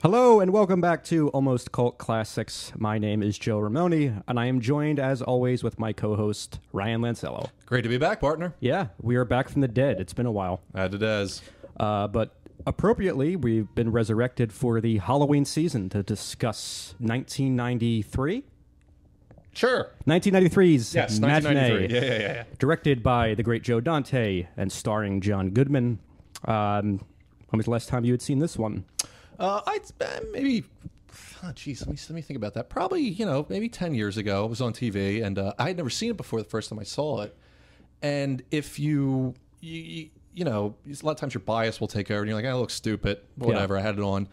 Hello and welcome back to Almost Cult Classics. My name is Joe Ramone, and I am joined, as always, with my co-host, Ryan Lancello. Great to be back, partner. Yeah, we are back from the dead. It's been a while. It is. But appropriately, we've been resurrected for the Halloween season to discuss 1993? Sure. 1993's Yes, Matinee. 1993. Yeah. Directed by the great Joe Dante and starring John Goodman. When was the last time you had seen this one? Maybe. Oh, geez, let me think about that. Probably, maybe 10 years ago. It was on TV, and I had never seen it before the first time I saw it. And if you a lot of times your bias will take over, and you're like, I look stupid, whatever. Yeah. I had it on,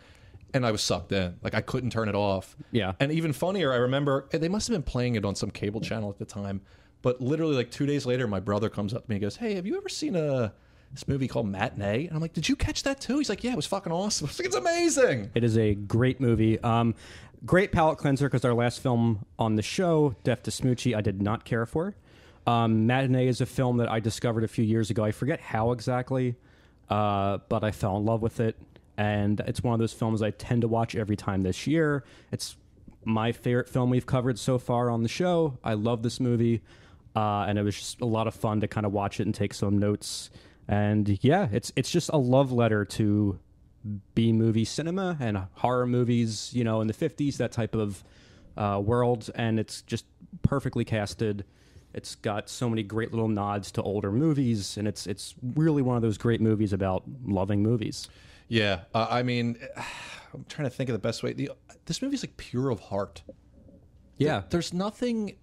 and I was sucked in. Like, I couldn't turn it off. Yeah. And even funnier, I remember they must have been playing it on some cable channel at the time. But literally, like 2 days later, my brother comes up to me and goes, "Hey, have you ever seen this movie called Matinee?" And I'm like, "Did you catch that too?" He's like, "Yeah, it was fucking awesome." I was like, "It's amazing." It is a great movie. Great palate cleanser because our last film on the show, Death to Smoochie, I did not care for. Matinee is a film that I discovered a few years ago. I forget how exactly, but I fell in love with it. And it's one of those films I tend to watch every time this year. It's my favorite film we've covered so far on the show. I love this movie. And it was just a lot of fun to kind of watch it and take some notes. And yeah, it's just a love letter to B-movie cinema and horror movies, in the 50s, that type of world. And it's just perfectly casted. It's got so many great little nods to older movies. And it's really one of those great movies about loving movies. Yeah. I'm trying to think of the best way. This movie's like pure of heart. Yeah. There's nothing...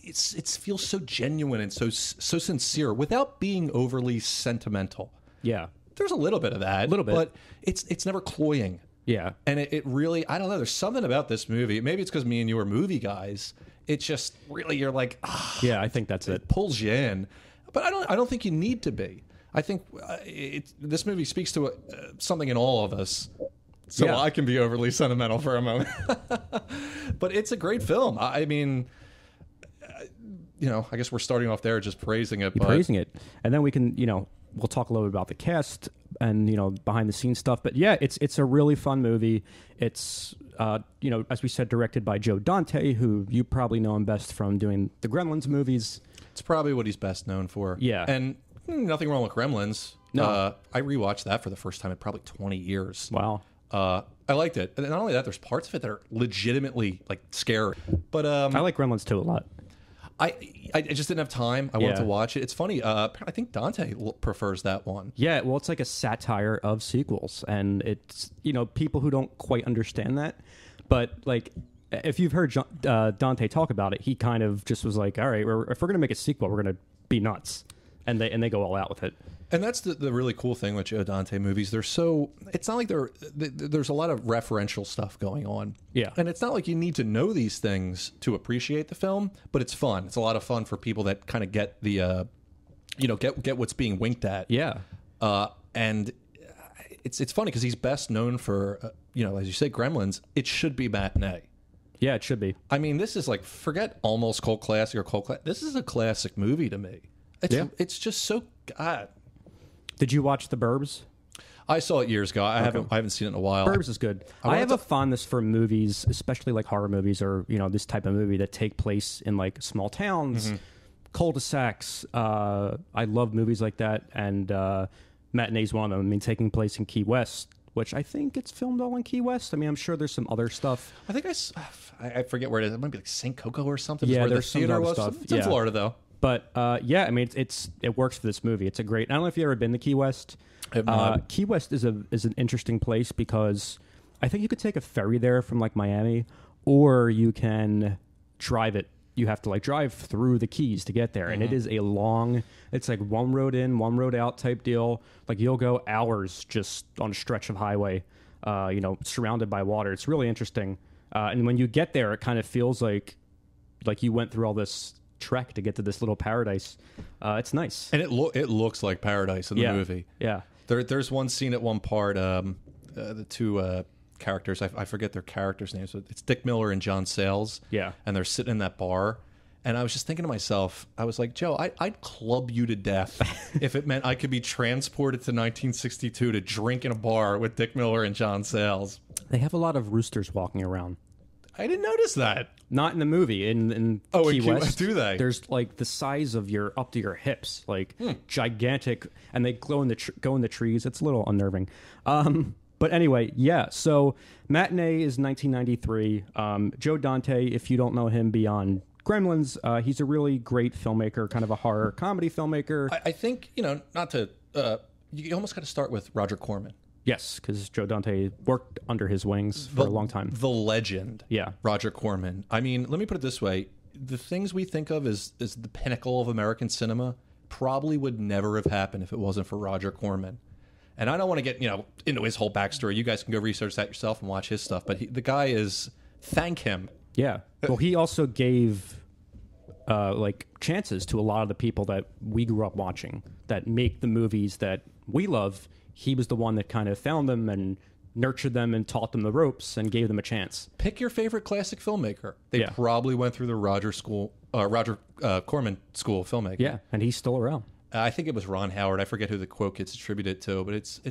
It feels so genuine and so sincere without being overly sentimental. Yeah. There's a little bit of that. A little bit. But it's never cloying. Yeah. And it really, I don't know, there's something about this movie. Maybe it's because me and you are movie guys. It's just really, you're like, yeah, I think that's it. It pulls you in. But I don't think you need to be. I think this movie speaks to something in all of us. So yeah. I can be overly sentimental for a moment. But it's a great film. I mean... I guess we're starting off there just praising it. Praising it. And then we can, we'll talk a little bit about the cast and, behind the scenes stuff. But yeah, it's a really fun movie. It's, as we said, directed by Joe Dante, who you probably know him best from doing the Gremlins movies. It's probably what he's best known for. Yeah. And nothing wrong with Gremlins. No. I rewatched that for the first time in probably 20 years. Wow. I liked it. And not only that, there's parts of it that are legitimately, like, scary. But I like Gremlins, too, a lot. I just didn't have time. I wanted to watch it. It's funny. I think Dante prefers that one. Yeah, well, it's like a satire of sequels, and it's people who don't quite understand that. But like, if you've heard Dante talk about it, he kind of just was like, "All right, if we're gonna make a sequel, we're gonna be nuts," and they go all out with it. And that's the really cool thing with Joe Dante movies. It's not like there's a lot of referential stuff going on. Yeah. And it's not like you need to know these things to appreciate the film, but it's fun. It's a lot of fun for people that kind of get the, get what's being winked at. Yeah. And it's funny because he's best known for, as you say, Gremlins. It should be Matinee. Yeah, it should be. I mean, this is like, forget almost cult classic or cult classic. This is a classic movie to me. It's just so, God. Did you watch The Burbs? I saw it years ago. I haven't seen it in a while. Burbs is good. I have a fondness for movies, especially like horror movies or this type of movie that take place in like small towns, cul-de-sacs. I love movies like that, and Matinee's one of them. I mean, taking place in Key West, which I think it's filmed all in Key West. I mean, I'm sure there's some other stuff. I think I forget where it is. It might be like St. Coco or something. Yeah, where there's the theater some was. stuff. It's in Florida though. But yeah, I mean, it works for this movie. It's a great. I don't know if you've ever been to Key West. I have not. Key West is an interesting place because I think you could take a ferry there from like Miami, or you can drive it. You have to like drive through the Keys to get there, and it is a long. It's like one road in, one road out type deal. Like you'll go hours just on a stretch of highway, surrounded by water. It's really interesting, and when you get there, it kind of feels like you went through all this trek to get to this little paradise. It's nice, and it looks like paradise in the movie. Yeah, there's one scene at one part. The two characters, I forget their characters' names, but it's Dick Miller and John Sayles. Yeah, and they're sitting in that bar, And I was just thinking to myself, I was like, Joe, I'd club you to death if it meant I could be transported to 1962 to drink in a bar with Dick Miller and John Sayles. They have a lot of roosters walking around. I didn't notice that. Not in the movie. In Key West, do they? There's like the size of up to your hips, like gigantic, and they go in the trees. It's a little unnerving. But anyway, yeah. So Matinee is 1993. Joe Dante, if you don't know him beyond Gremlins, he's a really great filmmaker, kind of a horror comedy filmmaker. I think, not to, you almost got to start with Roger Corman. Yes, because Joe Dante worked under his wings for a long time. The legend. Yeah. Roger Corman. I mean, let me put it this way. The things we think of as the pinnacle of American cinema probably would never have happened if it wasn't for Roger Corman. And I don't want to get, into his whole backstory. You guys can go research that yourself and watch his stuff. But the guy is, thank him. Yeah. Well, he also gave chances to a lot of the people that we grew up watching that make the movies that we love. He was the one that kind of found them and nurtured them and taught them the ropes and gave them a chance. Pick your favorite classic filmmaker. They probably went through the Roger Corman school of filmmaking. Yeah, and he's still around. I think it was Ron Howard. I forget who the quote gets attributed to, but it's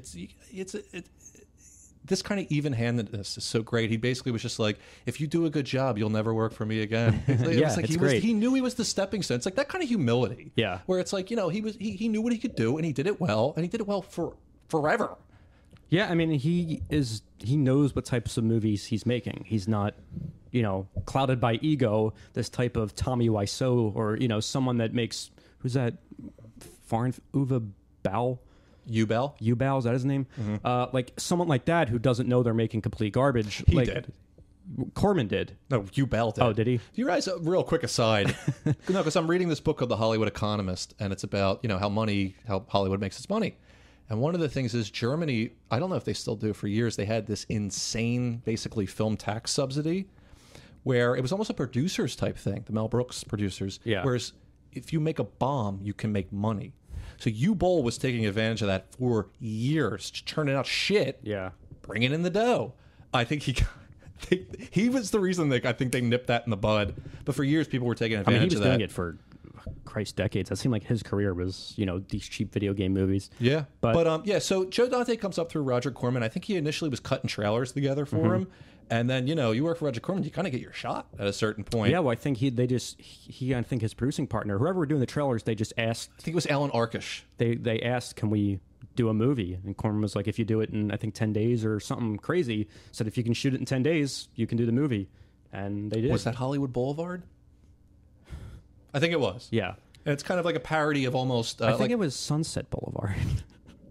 this kind of even-handedness is so great. He basically was just like, if you do a good job, you'll never work for me again. He knew he was the stepping stone. It's like that kind of humility. Yeah. Where it's like, he knew what he could do, and he did it well, and he did it well for forever. Yeah, I mean, he knows what types of movies he's making. He's not, clouded by ego, this type of Tommy Wiseau or, someone that makes, who's that, Uwe Boll? Ubal, is that his name? Mm-hmm. Like someone like that who doesn't know they're making complete garbage. He did. Corman did. No, Ubal did. Oh, did he? You guys, a real quick aside. No, because I'm reading this book called The Hollywood Economist, and it's about, how Hollywood makes its money. And one of the things is Germany, I don't know if they still do, for years, they had this insane, basically, film tax subsidy where it was almost a producers type thing, the Mel Brooks producers. Yeah. Whereas if you make a bomb, you can make money. So Boll was taking advantage of that for years, churning out shit, bringing in the dough. I think he was the reason I think they nipped that in the bud. But for years, people were taking advantage of that. He was doing it for, Christ, decades. It seemed like his career was, these cheap video game movies. Yeah. But so Joe Dante comes up through Roger Corman. I think he initially was cutting trailers together for him. And then, you work for Roger Corman, you kind of get your shot at a certain point. Yeah, well, I think I think his producing partner, whoever were doing the trailers, they just asked. I think it was Alan Arkish. They asked, can we do a movie? And Corman was like, if you do it in, I think, 10 days or something crazy, said if you can shoot it in 10 days, you can do the movie. And they did. Was that Hollywood Boulevard? I think it was. Yeah. And it's kind of like a parody of almost... I think it was Sunset Boulevard.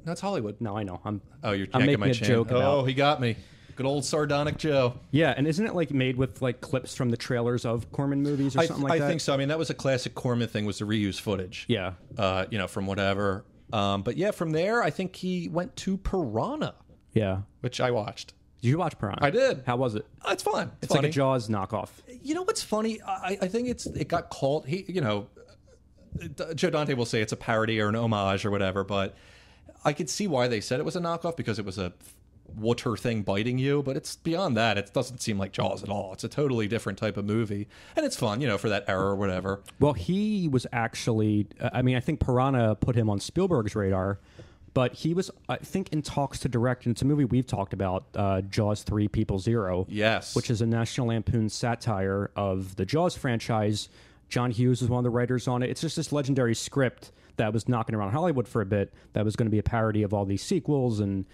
That's Hollywood. No, I know. You're I'm making my a chain. joke about... he got me. Good old sardonic Joe. Yeah, and isn't it made with clips from the trailers of Corman movies or something like that? I think so. I mean, that was a classic Corman thing, was to reuse footage. Yeah. From whatever. But yeah, from there, I think he went to Piranha. Yeah. Which I watched. Did you watch Piranha? I did. How was it? It's fun. It's funny. Like a Jaws knockoff. You know what's funny? I think it got called... Joe Dante will say it's a parody or an homage or whatever, but I could see why they said it was a knockoff, because it was a water thing biting you, but it's beyond that. It doesn't seem like Jaws at all. It's a totally different type of movie, and it's fun, for that era or whatever. Well, he was actually, I think Piranha put him on Spielberg's radar, but he was, I think, in talks to direct, and it's a movie we've talked about, Jaws 3 People Zero. Yes. Which is a National Lampoon satire of the Jaws franchise. John Hughes was one of the writers on it. It's just this legendary script that was knocking around Hollywood for a bit that was going to be a parody of all these sequels, and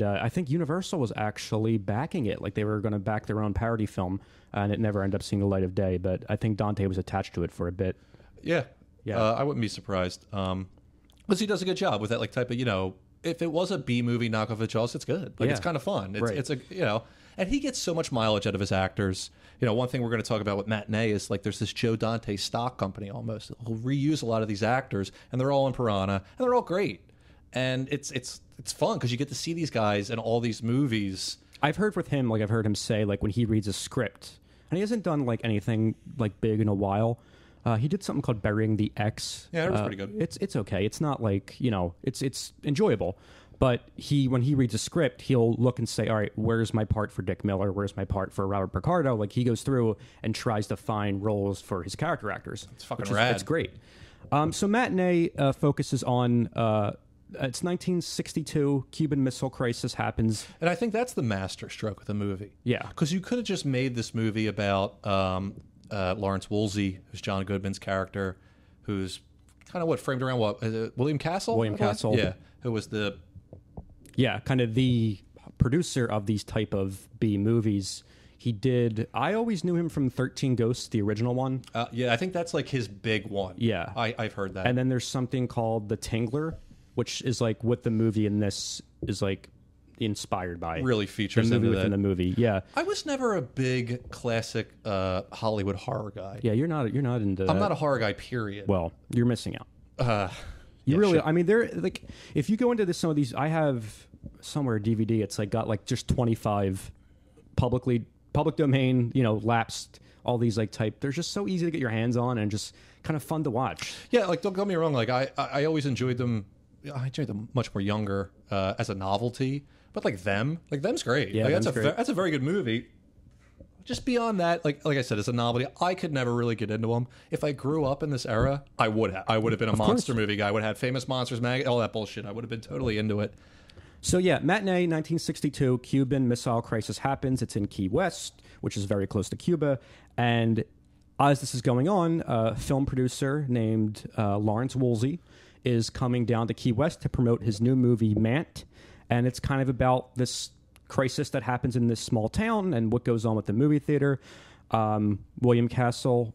I think Universal was actually backing it. Like, they were going to back their own parody film, and it never ended up seeing the light of day, but I think Dante was attached to it for a bit. Yeah. I wouldn't be surprised. Because he does a good job with that type of, if it was a B movie knockoff of Jaws, it's good. It's kind of fun. It's and he gets so much mileage out of his actors. One thing we're going to talk about with Matinee is there's this Joe Dante stock company almost. He'll reuse a lot of these actors, and they're all in Piranha, and they're all great. And it's fun because you get to see these guys in all these movies. I've heard with him, I've heard him say, when he reads a script, and he hasn't done anything big in a while. He did something called Burying the X. Yeah, it was pretty good. It's okay. It's not it's enjoyable. But when he reads a script, he'll look and say, all right, where's my part for Dick Miller? Where's my part for Robert Picardo? Like, he goes through and tries to find roles for his character actors. It's fucking rad. It's great. So Matinee focuses on, it's 1962, Cuban Missile Crisis happens. And I think that's the master stroke of the movie. Yeah. Because you could have just made this movie about Lawrence Woolsey, who's John Goodman's character, who's kind of framed around William Castle? William Castle. Yeah, who was the... Yeah, kind of the producer of these type of B movies. I always knew him from 13 Ghosts, the original one. Yeah, I think that's like his big one. Yeah. I've heard that. And then there's something called The Tingler, which is like what the movie in this is like inspired by. Really features the movie into within that. the movie. Yeah. I was never a big classic Hollywood horror guy. Yeah, you're not into that. I'm not a horror guy, period. Well, you're missing out. Yeah, really, sure. I mean, they're like, if you go into some of these, I have somewhere a DVD. It's like got like just 25 public domain, lapsed. All these like type. They're just so easy to get your hands on and just kind of fun to watch. Yeah, like don't get me wrong. Like I always enjoyed them. I enjoyed them much more younger as a novelty. But them's great. Yeah, like, them's great. That's a very good movie. Just beyond that, like I said, as a novelty, I could never really get into them. If I grew up in this era, I would have. I would have been a monster movie guy. I would have had Famous Monsters mag, all that bullshit. I would have been totally into it. So yeah, Matinee, 1962, Cuban Missile Crisis happens. It's in Key West, which is very close to Cuba. And as this is going on, a film producer named Lawrence Woolsey is coming down to Key West to promote his new movie, Mant. And it's kind of about this crisis that happens in this small town and what goes on with the movie theater. William Castle,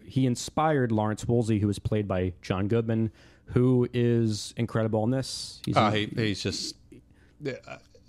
he inspired Lawrence Woolsey, who was played by John Goodman, who is incredible in this. He's just...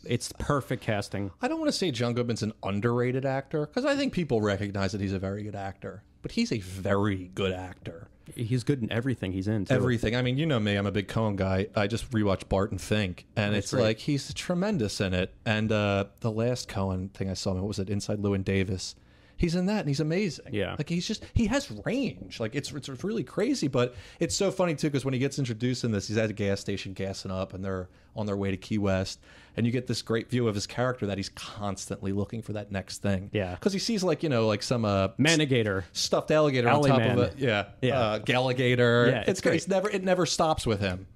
It's perfect casting. I don't want to say John Goodman's an underrated actor, because I think people recognize that he's a very good actor. But he's a very good actor. He's good in everything he's in, too. Everything. I mean, you know me. I'm a big Coen guy. I just rewatched Barton Fink, and it's great. like he's tremendous in it. And the last Coen thing I saw, what was it? Inside Llewyn Davis. He's in that, and he's amazing. Yeah. Like, he has range. Like, it's really crazy, but it's so funny, too, because when he gets introduced in this, he's at a gas station gassing up, and they're on their way to Key West, and you get this great view of his character that he's constantly looking for that next thing. Yeah. Because he sees, like some... Manigator. Stuffed alligator Alley on top man. of it. Yeah. Yeah. Galligator. Yeah, it's great. It never stops with him.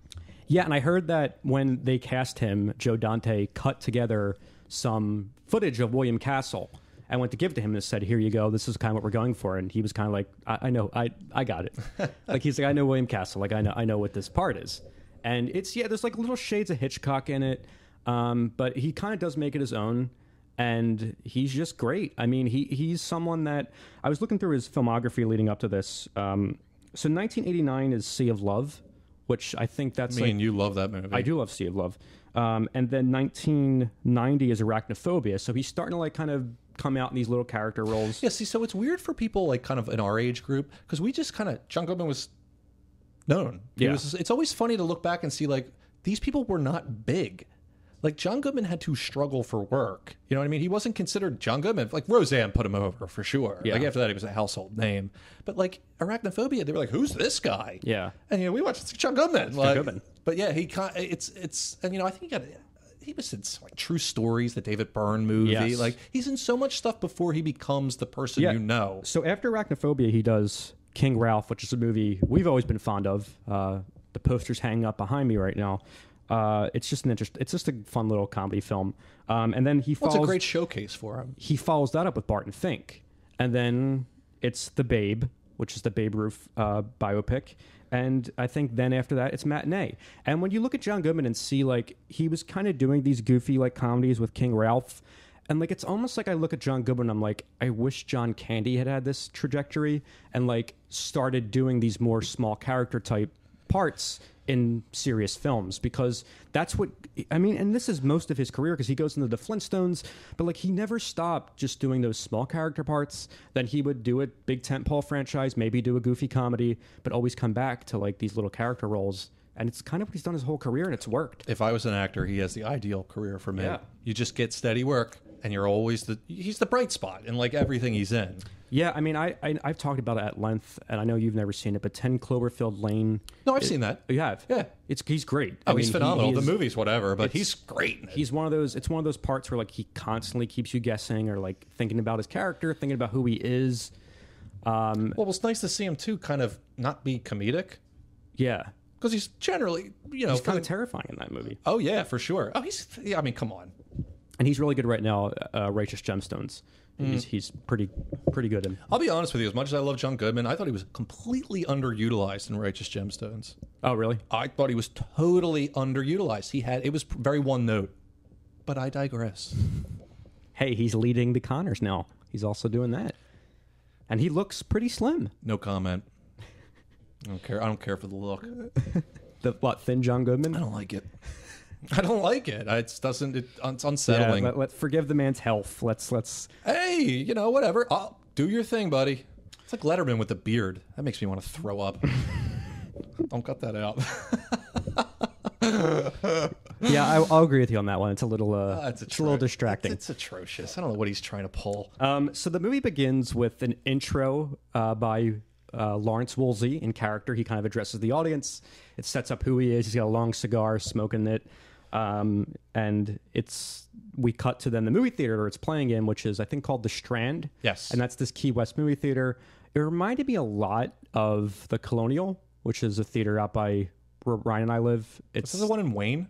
Yeah, and I heard that when they cast him, Joe Dante cut together some footage of William Castle and went to give it to him and said, here you go, this is kind of what we're going for. And he was kind of like, I know, I got it. Like, he's like, I know William Castle. Like, I know what this part is. And it's, there's like little shades of Hitchcock in it. But he kind of does make it his own. And he's just great. I mean, he's someone that I was looking through his filmography leading up to this. So 1989 is Sea of Love, which I think that's you love that movie. I do love Sea of Love. And then 1990 is Arachnophobia. So he's starting to like kind of come out in these little character roles. Yeah, see, so it's weird for people like kind of in our age group, because we just kind of, John Goodman was known. Yeah. It's always funny to look back and see like these people were not big. Like, John Goodman had to struggle for work. You know what I mean? He wasn't considered John Goodman. Like, Roseanne put him over for sure. Yeah. Like, after that, he was a household name. But, like, Arachnophobia, they were like, who's this guy? Yeah. And, we watched John Goodman. John Goodman. But, yeah, and, I think he was in like True Stories, the David Byrne movie. Yes. Like, he's in so much stuff before he becomes the person you know. So after Arachnophobia, he does King Ralph, which is a movie we've always been fond of. The poster's hanging up behind me right now. It's just a fun little comedy film. And then he follows... It's a great showcase for him. He follows that up with Barton Fink. And then it's The Babe, which is the Babe Ruth biopic. And I think then after that, it's Matinee. And when you look at John Goodman and see, like, he was kind of doing these goofy, like, comedies with King Ralph. And, like, it's almost like I look at John Goodman and I'm like, I wish John Candy had this trajectory and, like, started doing these more small character type parts in serious films, because that's what I mean. And this is most of his career, because he goes into the Flintstones, but like he never stopped just doing those small character parts. Then he would do a big tentpole franchise, maybe do a goofy comedy, but always come back to like these little character roles. And it's kind of what he's done his whole career, and it's worked. If I was an actor, he has the ideal career for me. Yeah. You just get steady work, and you're always he's the bright spot in like everything he's in. Yeah, I mean, I've talked about it at length, and I know you've never seen it, but 10 Cloverfield Lane. No, I've seen that. You have? Yeah. He's great. Oh, he's phenomenal. The movie's whatever, but he's great in it. He's one of those. It's one of those parts where like he constantly keeps you guessing, or like thinking about his character, thinking about who he is. Well, it was nice to see him too, kind of not be comedic. Yeah, because he's generally, he's kind of terrifying in that movie. Oh yeah, for sure. Oh, I mean, come on. And he's really good right now. Righteous Gemstones. He's pretty good in. I'll be honest with you. As much as I love John Goodman, I thought he was completely underutilized in Righteous Gemstones. Oh, really? I thought he was totally underutilized. It was very one note. But I digress. Hey, he's leading the Connors now. He's also doing that, and he looks pretty slim. No comment. I don't care for the look. Thin John Goodman? I don't like it. It's unsettling. Yeah, let's forgive the man's health. Let's. Hey, whatever. Do your thing, buddy. It's like Letterman with the beard. That makes me want to throw up. Don't cut that out. Yeah, I'll agree with you on that one. It's a little, it's a little distracting. It's atrocious. I don't know what he's trying to pull. So the movie begins with an intro by Lawrence Woolsey in character. He kind of addresses the audience. It sets up who he is. He's got a long cigar, smoking it. And we cut to then the movie theater it's playing in, which is I think called the Strand. Yes. And that's this Key West movie theater. It reminded me a lot of the Colonial, which is a theater out by where Ryan and I live. Is this the one in Wayne?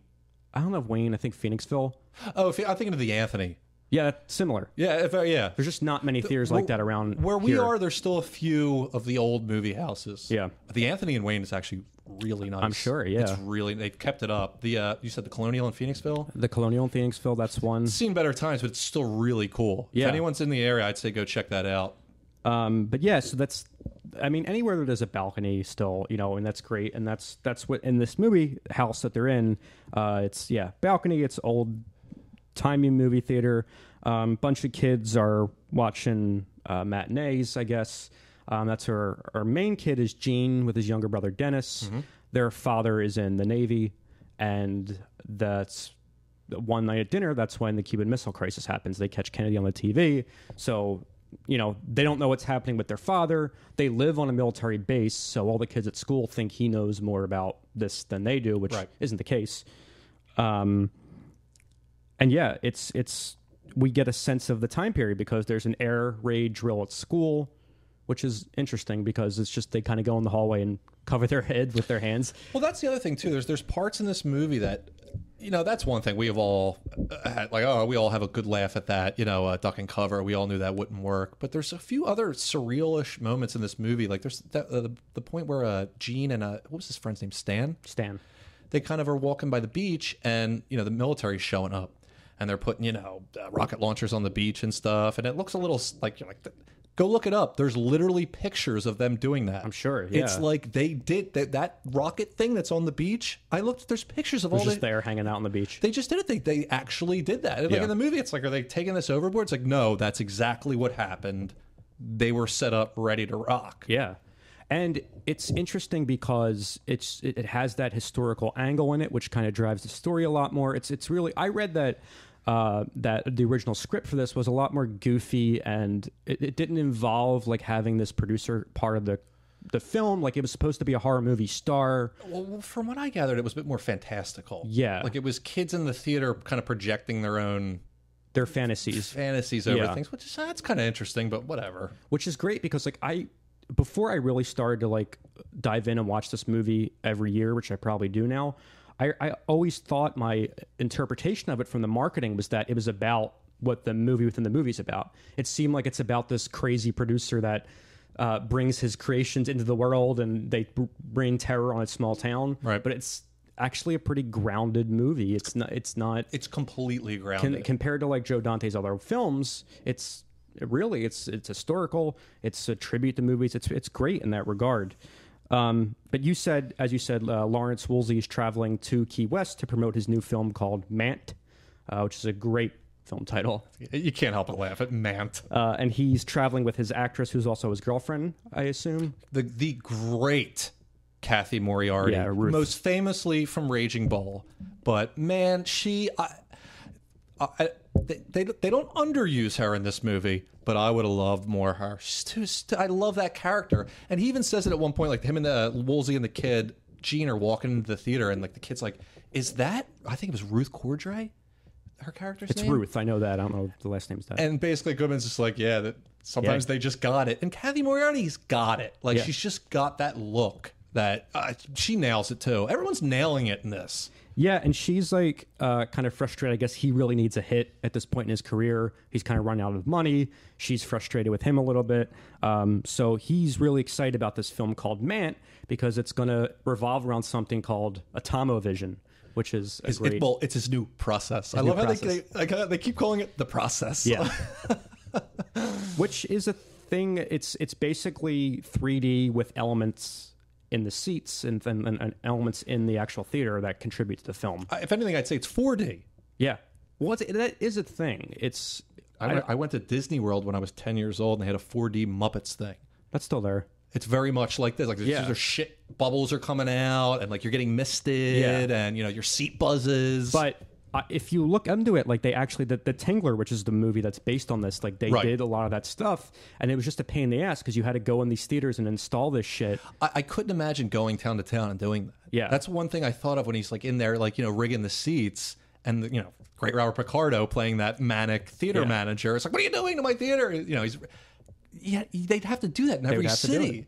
I don't know if Wayne, I think Phoenixville. Oh, I'm thinking of the Anthony. Yeah, similar. Yeah, yeah. There's just not many theaters like that around where we here. are. There's still a few of the old movie houses. Yeah, the Anthony in Wayne is actually really nice. I'm sure. Yeah, it's really, they've kept it up. The you said the Colonial in Phoenixville. The Colonial in Phoenixville. That's one. It's seen better times, but it's still really cool. Yeah. If anyone's in the area, I'd say go check that out. But yeah, so that's. I mean, anywhere that there's a balcony, still, and that's great, and that's what in this movie house that they're in. It's balcony. It's old timey movie theater. Bunch of kids are watching matinees, I guess. That's our main kid is Gene with his younger brother Dennis. Mm-hmm. Their father is in the Navy, and that's one night at dinner. That's when the Cuban Missile Crisis happens. They catch Kennedy on the TV, so they don't know what's happening with their father. They live on a military base, so all the kids at school think he knows more about this than they do, which isn't the case. And yeah, it's we get a sense of the time period because there's an air raid drill at school, which is interesting because it's just they kind of go in the hallway and cover their head with their hands. Well, that's the other thing too. There's parts in this movie that, that's one thing we have all had, we all have a good laugh at that, duck and cover. We all knew that wouldn't work. But there's a few other surreal-ish moments in this movie. Like there's the point where Gene and what was his friend's name? Stan. They kind of are walking by the beach, and the military's showing up, and they're putting rocket launchers on the beach and stuff, and it looks a little like go look it up. There's literally pictures of them doing that. I'm sure. Yeah. It's like they did that rocket thing that's on the beach. I looked. There's pictures of all just there hanging out on the beach. They just did it. They actually did that. Like in the movie, it's like, are they taking this overboard? It's like, no, that's exactly what happened. They were set up ready to rock. Yeah. And it's interesting because it has that historical angle in it, which kind of drives the story a lot more. It's really, I read that that the original script for this was a lot more goofy, and it didn't involve like having this producer part of the film. Like it was supposed to be a horror movie star. Well, from what I gathered, it was a bit more fantastical. Yeah, like it was kids in the theater kind of projecting their fantasies over things, which is that's kind of interesting, but whatever. Which is great because before I really started to like dive in and watch this movie every year, which I probably do now, I always thought my interpretation of it from the marketing was that it was about what the movie within the movie's about. It seemed like it's about this crazy producer that brings his creations into the world, and they bring terror on a small town. Right. But it's actually a pretty grounded movie. It's not. It's completely grounded compared to like Joe Dante's other films. It's historical. It's a tribute to movies. It's great in that regard. But as you said, Lawrence Woolsey is traveling to Key West to promote his new film called Mant, which is a great film title. You can't help but laugh at Mant. And he's traveling with his actress, who's also his girlfriend, I assume. The great Kathy Moriarty, Ruth. most famously from Raging Bull. But man, They don't underuse her in this movie, but I would have loved more of her. I love that character, and he even says it at one point, like him and Woolsey and the kid Gene are walking into the theater, and like the kid's like, "Is that?" I think it was Ruth Cordray. Her character's name? It's Ruth. I know that. I don't know if the last name's that. And basically, Goodman's just like, yeah, that sometimes they just got it, and Kathy Moriarty's got it. Like she's just got that look that she nails it too. Everyone's nailing it in this. Yeah, and she's like kind of frustrated. I guess he really needs a hit at this point in his career. He's kind of running out of money. She's frustrated with him a little bit. So he's really excited about this film called Mant because it's going to revolve around something called Atomo Vision, which is a great... it's his new process. I love how they keep calling it the process. Yeah. Which is a thing. It's basically 3D with elements in the seats and elements in the actual theater that contribute to the film. If anything, I'd say it's 4D. Yeah. Well, that is a thing. I went to Disney World when I was 10 years old, and they had a 4D Muppets thing. That's still there. It's very much like this. Like there's shit bubbles are coming out, and like you're getting misted, and your seat buzzes. But if you look into it, like they actually the Tingler, which is the movie that's based on this, like they did a lot of that stuff, and it was just a pain in the ass because you had to go in these theaters and install this shit. I couldn't imagine going town to town and doing that. Yeah, that's one thing I thought of when he's like in there, like rigging the seats, and great Robert Picardo playing that manic theater manager. It's like, what are you doing to my theater? They'd have to do that in every city.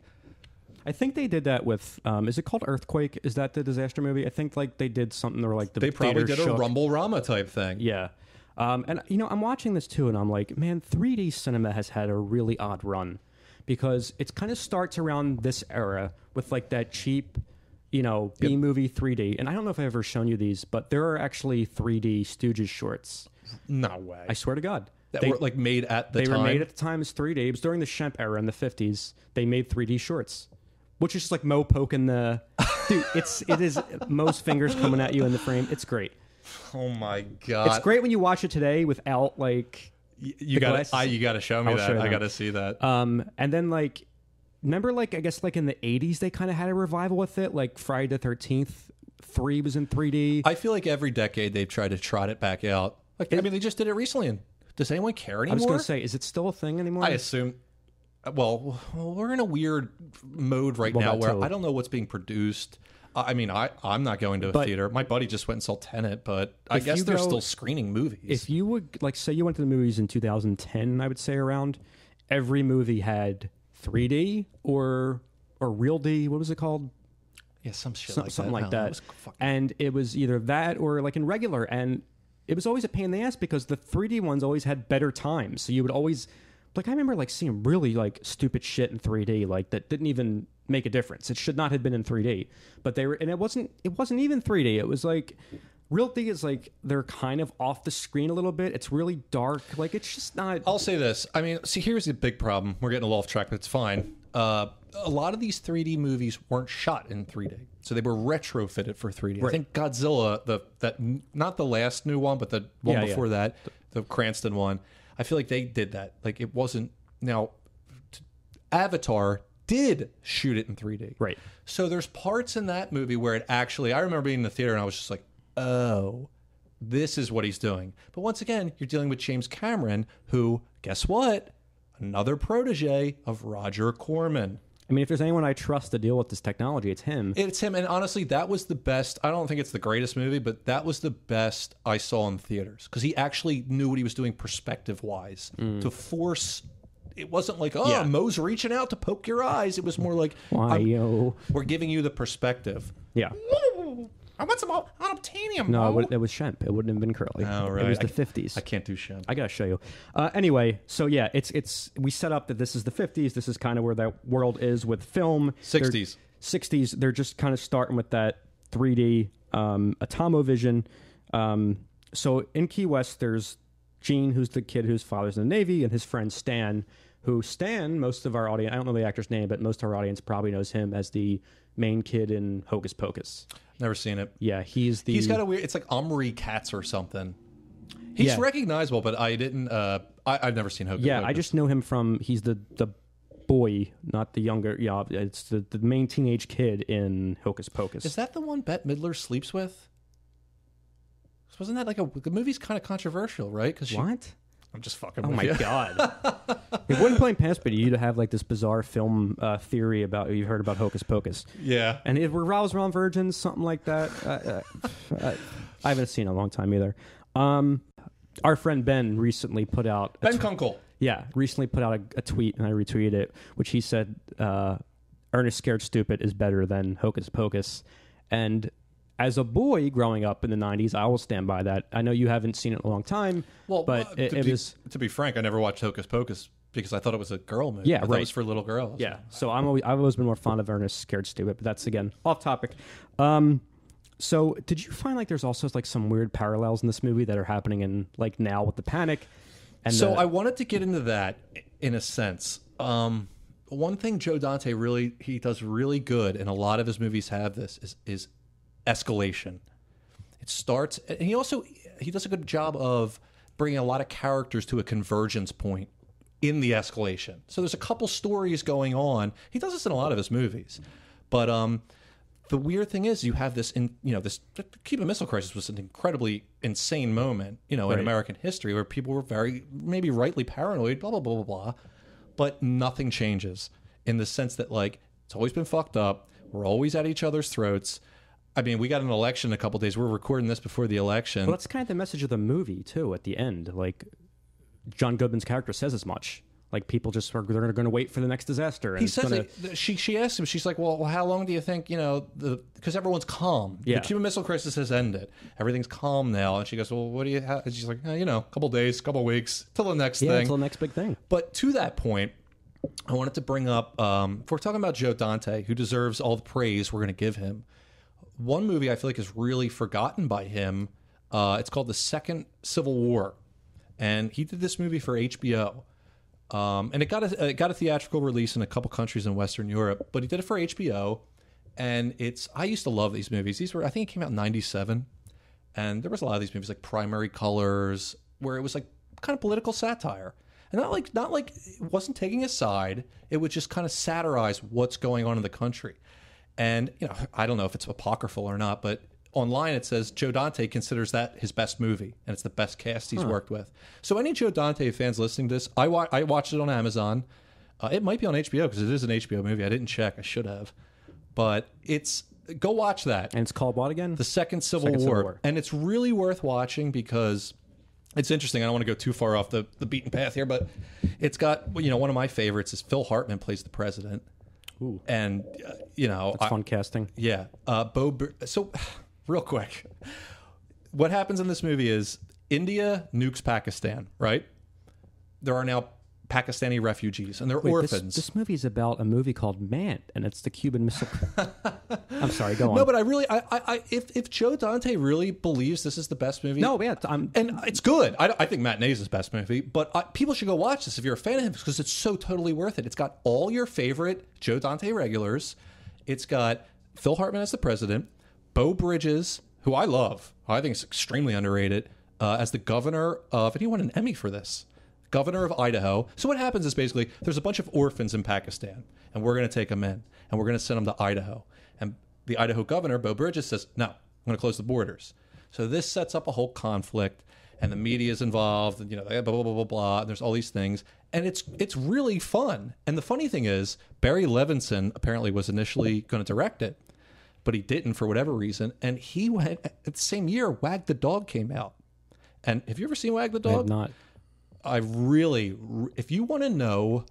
I think they did that with, is it called Earthquake? Is that the disaster movie? I think like they did something where like they probably did a Rumble-Rama type thing. Yeah. And I'm watching this too, and I'm like, man, 3D cinema has had a really odd run because it kind of starts around this era with like that cheap, B-movie 3D. And I don't know if I've ever shown you these, but there are actually 3D Stooges shorts. No way. I swear to God. They were like made at the time? They were made at the time as 3D. It was during the Shemp era in the 50s. They made 3D shorts. Which is just like Mo poking the... Dude, it is Mo's fingers coming at you in the frame. It's great. Oh my God. It's great when you watch it today without like... You got to show me that. I got to see that. And then like... Remember like, I guess like in the 80s, they kind of had a revival with it. Like Friday the 13th, 3 was in 3D. I feel like every decade they've tried to trot it back out. Like they just did it recently. And does anyone care anymore? I was going to say, is it still a thing anymore? I assume... Well, we're in a weird mode right now where I don't know what's being produced. I mean, I'm not going to a theater. My buddy just went and saw Tenet, but I guess they're still screening movies. If you would, like, say you went to the movies in 2010, I would say around, every movie had 3D or Real D. What was it called? Yeah, something like that. And it was either that or like in regular. And it was always a pain in the ass because the 3D ones always had better times. So you would always... Like, I remember, like, seeing really, like, stupid shit in 3D, like, that didn't even make a difference. It should not have been in 3D. But they were... And it wasn't even 3D. It was, like... Real D is, like, they're kind of off the screen a little bit. It's really dark. Like, it's just not... I'll say this. I mean, see, here's the big problem. We're getting a little off track, but it's fine. A lot of these 3D movies weren't shot in 3D. So they were retrofitted for 3D. Right. I think Godzilla, not the last new one, but the one before that, the Cranston one... I feel like they did that. Like, it wasn't... Now, Avatar did shoot it in 3D. Right. So there's parts in that movie where it actually... I remember being in the theater and I was just like, oh, this is what he's doing. But once again, you're dealing with James Cameron, who, guess what? Another protege of Roger Corman. I mean, if there's anyone I trust to deal with this technology, it's him. It's him. And honestly, that was the best. I don't think it's the greatest movie, but that was the best I saw in theaters because he actually knew what he was doing perspective-wise to force. It wasn't like, Mo's reaching out to poke your eyes. It was more like, we're giving you the perspective. Yeah. I want some unobtainium. No, it was Shemp. It wouldn't have been Curly. Oh, right. It was the 50s. I can't do Shemp. I gotta show you. Anyway, so yeah, it's we set up that this is the 50s. This is kind of where that world is with film. 60s. 60s. They're just kind of starting with that 3D Atomo Vision. So in Key West, there's Gene, who's the kid whose father's in the Navy, and his friend Stan, most of our audience, I don't know the actor's name, but most of our audience probably knows him as the main kid in Hocus Pocus. Never seen it. Yeah, he's got a weird... It's like Omri Katz or something. He's recognizable, but I didn't... I've never seen Hocus Pocus. Yeah, I just know him from... He's the boy, not the younger... Yeah, it's the main teenage kid in Hocus Pocus. Is that the one Bette Midler sleeps with? Wasn't that like the movie's kind of controversial, right? Because What? I'm just fucking. Oh with my you. God! It wouldn't play past, but you'd have like this bizarre film theory about you've heard about Hocus Pocus, Yeah. and it revolves around virgins, something like that. I haven't seen it in a long time either. Our friend Ben recently put out Ben Kunkel. recently put out a tweet, and I retweeted it, which he said, "Ernest Scared Stupid is better than Hocus Pocus," and as a boy growing up in the 90s, I will stand by that. I know you haven't seen it in a long time, but it was... To be frank, I never watched Hocus Pocus because I thought it was a girl movie. Yeah, I thought right. It was for little girls. Yeah, so I've always been more fond of Ernest Scared Stupid, but that's, again, off topic. So did you find like there's also like some weird parallels in this movie that are happening in like now with the panic? And So I wanted to get into that in a sense. One thing Joe Dante he does really good, and a lot of his movies have this, is escalation. It starts, and he does a good job of bringing a lot of characters to a convergence point in the escalation. So there's a couple stories going on. He does this in a lot of his movies, but the weird thing is you have this this Cuban Missile Crisis was an incredibly insane moment, in American history where people were very maybe rightly paranoid, blah blah blah blah blah, but nothing changes in the sense that like it's always been fucked up. We're always at each other's throats. I mean, we got an election in a couple days. We're recording this before the election. Well, that's kind of the message of the movie too. At the end, like John Goodman's character says as much. Like people they're going to wait for the next disaster. And he says she asked him. She's like, "Well, how long do you think because everyone's calm? Yeah. The Cuban Missile Crisis has ended. Everything's calm now." And she goes, "Well, what do you have?" And she's like, a couple days, couple weeks, till the next thing. Until the next big thing. But to that point, I wanted to bring up. If we're talking about Joe Dante, who deserves all the praise we're going to give him, one movie I feel like is really forgotten by him. It's called The Second Civil War, and he did this movie for HBO. And it got a theatrical release in a couple countries in Western Europe, but he did it for HBO. And I used to love these movies. I think it came out in 97. And there was a lot of these movies like Primary Colors, where it was like kind of political satire. And not like it wasn't taking a side. It would just kind of satirize what's going on in the country. And, I don't know if it's apocryphal or not, but online it says Joe Dante considers that his best movie, and it's the best cast he's worked with. So any Joe Dante fans listening to this, I watched it on Amazon. It might be on HBO because it is an HBO movie. I didn't check. I should have. But go watch that. And it's called what again? The Second Civil War. And it's really worth watching because it's interesting. I don't want to go too far off the beaten path here, but it's got, one of my favorites is Phil Hartman plays the president. Ooh. And, That's fun casting. Yeah. So real quick, what happens in this movie is India nukes Pakistan, right? There are now Pakistani refugees, and they're orphans. This movie is about a movie called Man, and it's the Cuban Missile. I'm sorry, go on. No, but if Joe Dante really believes this is the best movie, and it's good. I think Matinee is his best movie, but people should go watch this if you're a fan of him because it's so totally worth it. It's got all your favorite Joe Dante regulars. It's got Phil Hartman as the president, Beau Bridges, who I love. I think is extremely underrated, as the governor of, and he won an Emmy for this. Governor of Idaho. So what happens is basically there's a bunch of orphans in Pakistan, and we're going to take them in, and we're going to send them to Idaho. And the Idaho governor, Beau Bridges, says, no, I'm going to close the borders. So this sets up a whole conflict, and the media is involved, and blah, blah, blah, blah, blah, and there's all these things. And it's really fun. And the funny thing is, Barry Levinson apparently was initially going to direct it, but he didn't for whatever reason. And he went, at the same year, Wag the Dog came out. And have you ever seen Wag the Dog? I have not. If you want to know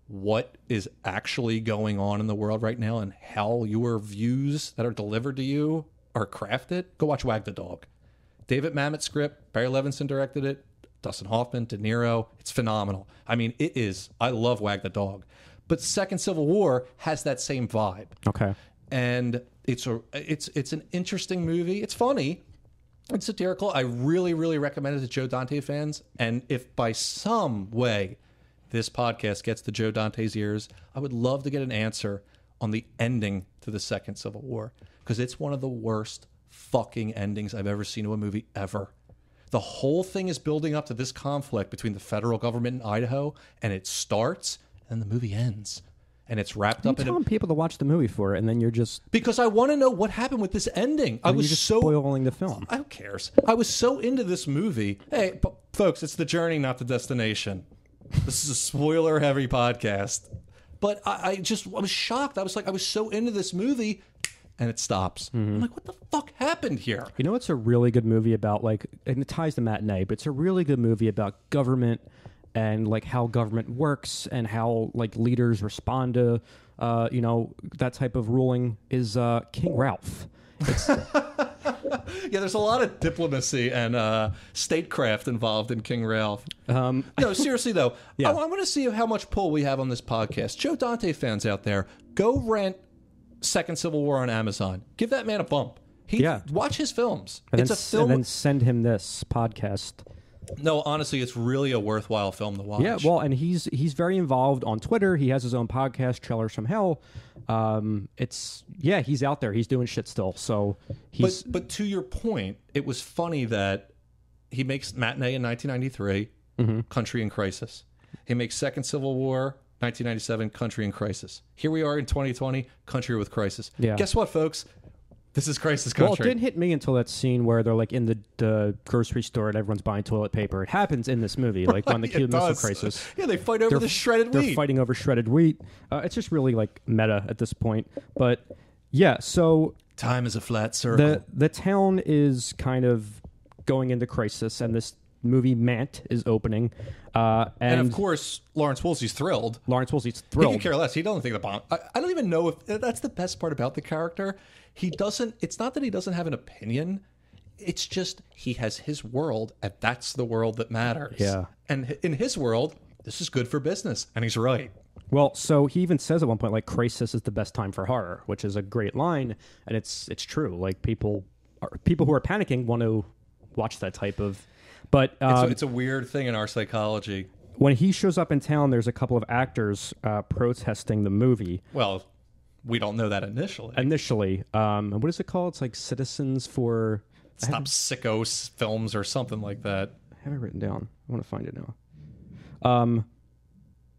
what is actually going on in the world right now and how your views that are delivered to you are crafted, go watch Wag the Dog. David Mamet script, Barry Levinson directed it, Dustin Hoffman, De Niro. It's phenomenal. I mean, it is. I love Wag the Dog. But Second Civil War has that same vibe. Okay. And it's an interesting movie. It's funny. It's satirical. I really, really recommend it to Joe Dante fans. And if by some way this podcast gets to Joe Dante's ears, I would love to get an answer on the ending to the Second Civil War. Because it's one of the worst fucking endings I've ever seen to a movie ever. The whole thing is building up to this conflict between the federal government and Idaho, and it starts, and the movie ends. and it's wrapped You're up in telling people to watch the movie for it, and then you're just because I want to know what happened with this ending. I was just so spoiling the film. Who cares? I was so into this movie. Hey, folks, it's the journey, not the destination. This is a spoiler-heavy podcast. But I was shocked. I was so into this movie, and it stops. I'm like, what the fuck happened here? You know, it's a really good movie about, like, and it ties to Matinee, but it's a really good movie about government and, like, how government works and how, like, leaders respond to, that type of ruling is King Ralph. It's, yeah, there's a lot of diplomacy and statecraft involved in King Ralph. No, seriously, though, yeah. I want to see how much pull we have on this podcast. Joe Dante fans out there, go rent Second Civil War on Amazon. Give that man a bump. Watch his films. And it's a film. And then send him this podcast. No, honestly, it's really a worthwhile film to watch. Yeah, well, and he's very involved on Twitter. He has his own podcast, Trailers from Hell. He's out there. He's doing shit still. So he's. But to your point, it was funny that he makes Matinee in 1993, Country in Crisis. He makes Second Civil War, 1997, Country in Crisis. Here we are in 2020, Country with Crisis. Yeah. Guess what, folks? This is Crisis Country. Well, it didn't hit me until that scene where they're like in the grocery store and everyone's buying toilet paper. It happens in this movie, like on the Cuban Missile Crisis. Yeah, they fight over the shredded wheat. They're fighting over shredded wheat. It's just really like meta at this point. But yeah, so time is a flat circle. The town is kind of going into crisis, and this movie Mant is opening. And of course, Lawrence Wolsey's thrilled. He can care less. He doesn't think the bomb. I don't even know if that's the best part about the character. He doesn't. It's not that he doesn't have an opinion. It's just he has his world, and that's the world that matters. Yeah. And in his world, this is good for business, and he's right. Well, so he even says at one point, like, crisis is the best time for horror, which is a great line, and it's true. Like, people who are panicking want to watch that type of. But it's a weird thing in our psychology. When he shows up in town, there's a couple of actors protesting the movie. Well, we don't know that initially. What is it called? It's like Citizens for... Stop Sickos Films or something like that. I have it written down. I want to find it now.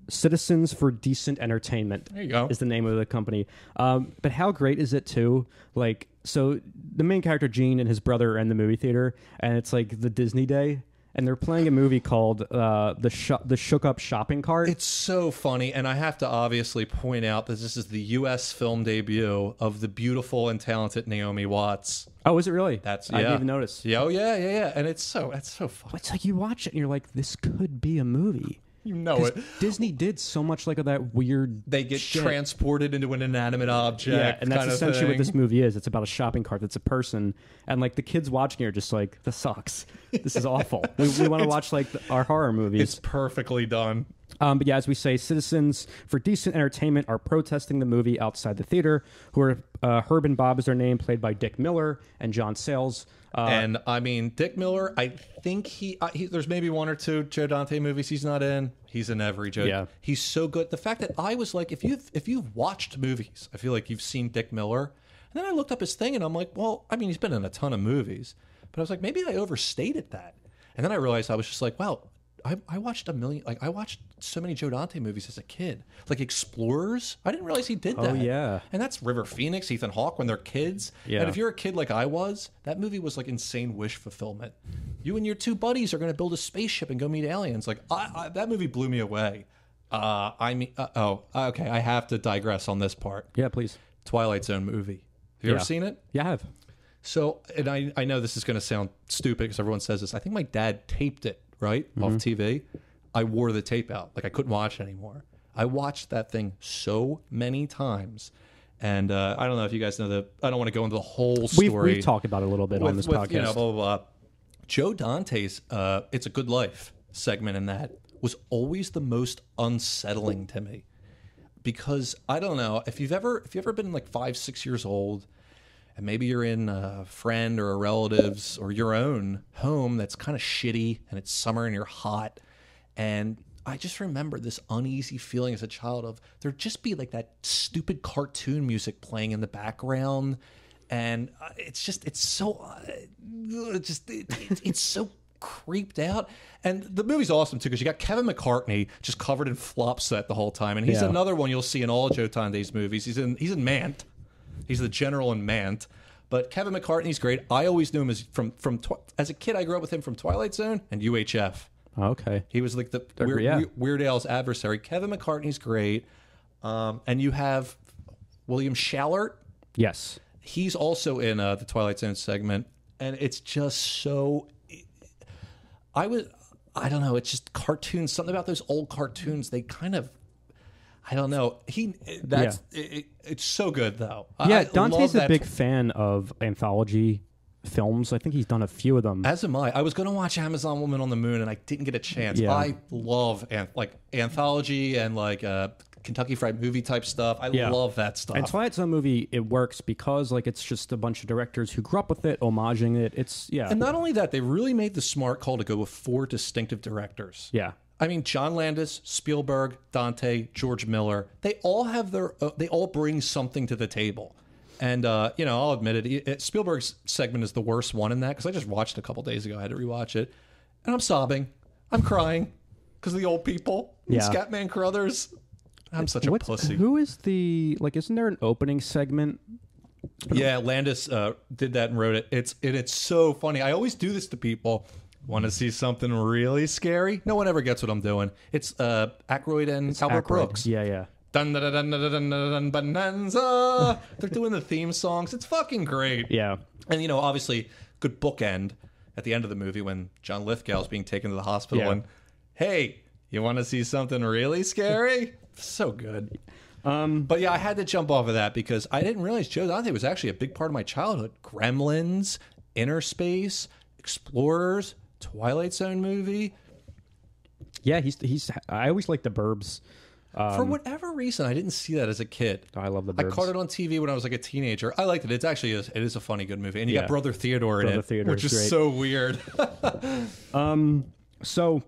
Citizens for Decent Entertainment. There you go. Is the name of the company. But how great is it, too? Like, so the main character, Gene, and his brother are in the movie theater, and it's like the Disney day, and they're playing a movie called the Shook Up Shopping Cart. It's so funny, and I have to obviously point out that this is the U.S. film debut of the beautiful and talented Naomi Watts. Oh, is it really? I didn't even notice. Yeah, and that's so fun. It's like you watch it and you're like, this could be a movie. You know it. Disney did so much like of that weird. They get shit. Transported into an inanimate object. Yeah, and that's essentially what this movie is. It's about a shopping cart that's a person, and like the kids watching it are just like, this sucks. This is awful. We want to watch like our horror movies. It's perfectly done. But yeah, as we say, Citizens for Decent Entertainment are protesting the movie outside the theater. Who are Herb and Bob is their name, played by Dick Miller and John Sayles. And I mean, Dick Miller, I think he there's maybe one or two Joe Dante movies he's not in. He's in every Joe. Yeah. He's so good. The fact that I was like, if you've watched movies, I feel like you've seen Dick Miller. And then I looked up his thing and I'm like, well, I mean, he's been in a ton of movies, but I was like, maybe I overstated that. And then I realized I was just like, wow, I watched I watched so many Joe Dante movies as a kid. Like Explorers. I didn't realize he did that. Oh, yeah. And that's River Phoenix, Ethan Hawke when they're kids. Yeah. And if you're a kid like I was, that movie was like insane wish fulfillment. You and your two buddies are going to build a spaceship and go meet aliens. Like that movie blew me away. Okay, I have to digress on this part. Yeah, please. Twilight Zone movie. Have you ever seen it? Yeah, I have. So, and I know this is going to sound stupid because everyone says this. I think my dad taped it, right, off TV. I wore the tape out. Like, I couldn't watch it anymore. I watched that thing so many times. And I don't know if you guys know I don't want to go into the whole story. We've talked about it a little bit on this podcast. You know, blah, blah, blah. Joe Dante's It's a Good Life segment in that was always the most unsettling to me. Because, I don't know, if you've ever been like 5-6 years old, and maybe you're in a friend or a relative's or your own home that's kind of shitty and it's summer and you're hot. And I just remember this uneasy feeling as a child of there'd just be like that stupid cartoon music playing in the background. And it's so creeped out. And the movie's awesome, too, because you got Kevin McCartney just covered in flop set the whole time. And he's another one you'll see in all Joe Dante's movies. He's in Mant. He's the general in Mant. But Kevin McCartney's great. I always knew him as as a kid. I grew up with him from Twilight Zone and UHF. Okay. He was like the Weird Al's adversary. Kevin McCartney's great. And you have William Shallert. Yes. He's also in the Twilight Zone segment. And it's just so... I don't know. It's just cartoons. Something about those old cartoons. They kind of... I don't know. It's so good, though. Yeah, Dante's a big fan of anthology films. I think he's done a few of them. As am I. I was going to watch Amazon Woman on the Moon, and I didn't get a chance. Yeah. I love anthology and Kentucky Fried Movie type stuff. I love that stuff. And Twilight Zone movie, it works because it's just a bunch of directors who grew up with it, homaging it. And not only that, they really made the smart call to go with 4 distinctive directors. Yeah. I mean, John Landis, Spielberg, Dante, George Miller, they all have they all bring something to the table. And, I'll admit it, Spielberg's segment is the worst one in that, because I just watched it a couple days ago. I had to rewatch it. And I'm sobbing. I'm crying because of the old people. Yeah. Scatman Crothers. I'm such a pussy. Who is isn't there an opening segment? Yeah, Landis did that and wrote it. It's so funny. I always do this to people. Want to see something really scary? No one ever gets what I'm doing. It's Aykroyd and Albert Brooks. Yeah. Dun, dun, dun, dun, dun, dun, dun, bonanza. They're doing the theme songs. It's fucking great. Yeah. And, obviously, good bookend at the end of the movie when John Lithgow's being taken to the hospital. And, hey, you want to see something really scary? So good. But, yeah, I had to jump off of that because I didn't realize Joe Dante was actually a big part of my childhood. Gremlins, Inner Space, Explorers, Twilight Zone movie. Yeah, he's. I always like the Burbs. For whatever reason, I didn't see that as a kid. I love the Burbs. I caught it on TV when I was like a teenager. I liked it. It is a funny, good movie. And you got Brother Theodore in it, which is great. so weird. So,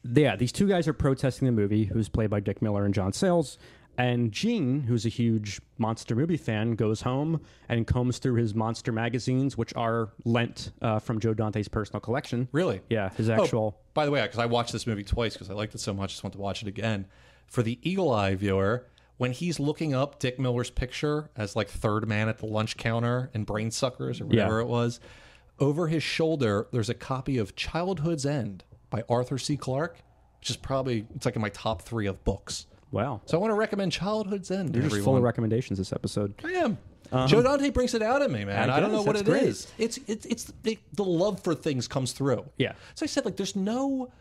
yeah, these two guys are protesting the movie, who's played by Dick Miller and John Sayles. And Gene, who's a huge monster movie fan, goes home and combs through his monster magazines, which are lent from Joe Dante's personal collection. Really? Yeah, his actual... Oh, by the way, because I watched this movie twice because I liked it so much, I just want to watch it again. For the Eagle Eye viewer, when he's looking up Dick Miller's picture as third man at the lunch counter in Brainsuckers or whatever it was, over his shoulder, there's a copy of Childhood's End by Arthur C. Clarke, which is probably, it's in my top 3 of books. Wow. So I want to recommend Childhood's End. You're just full of recommendations this episode. I am. Joe Dante brings it out of me, man. I don't know what it is. It's the love for things comes through. Yeah. So I said, there's no...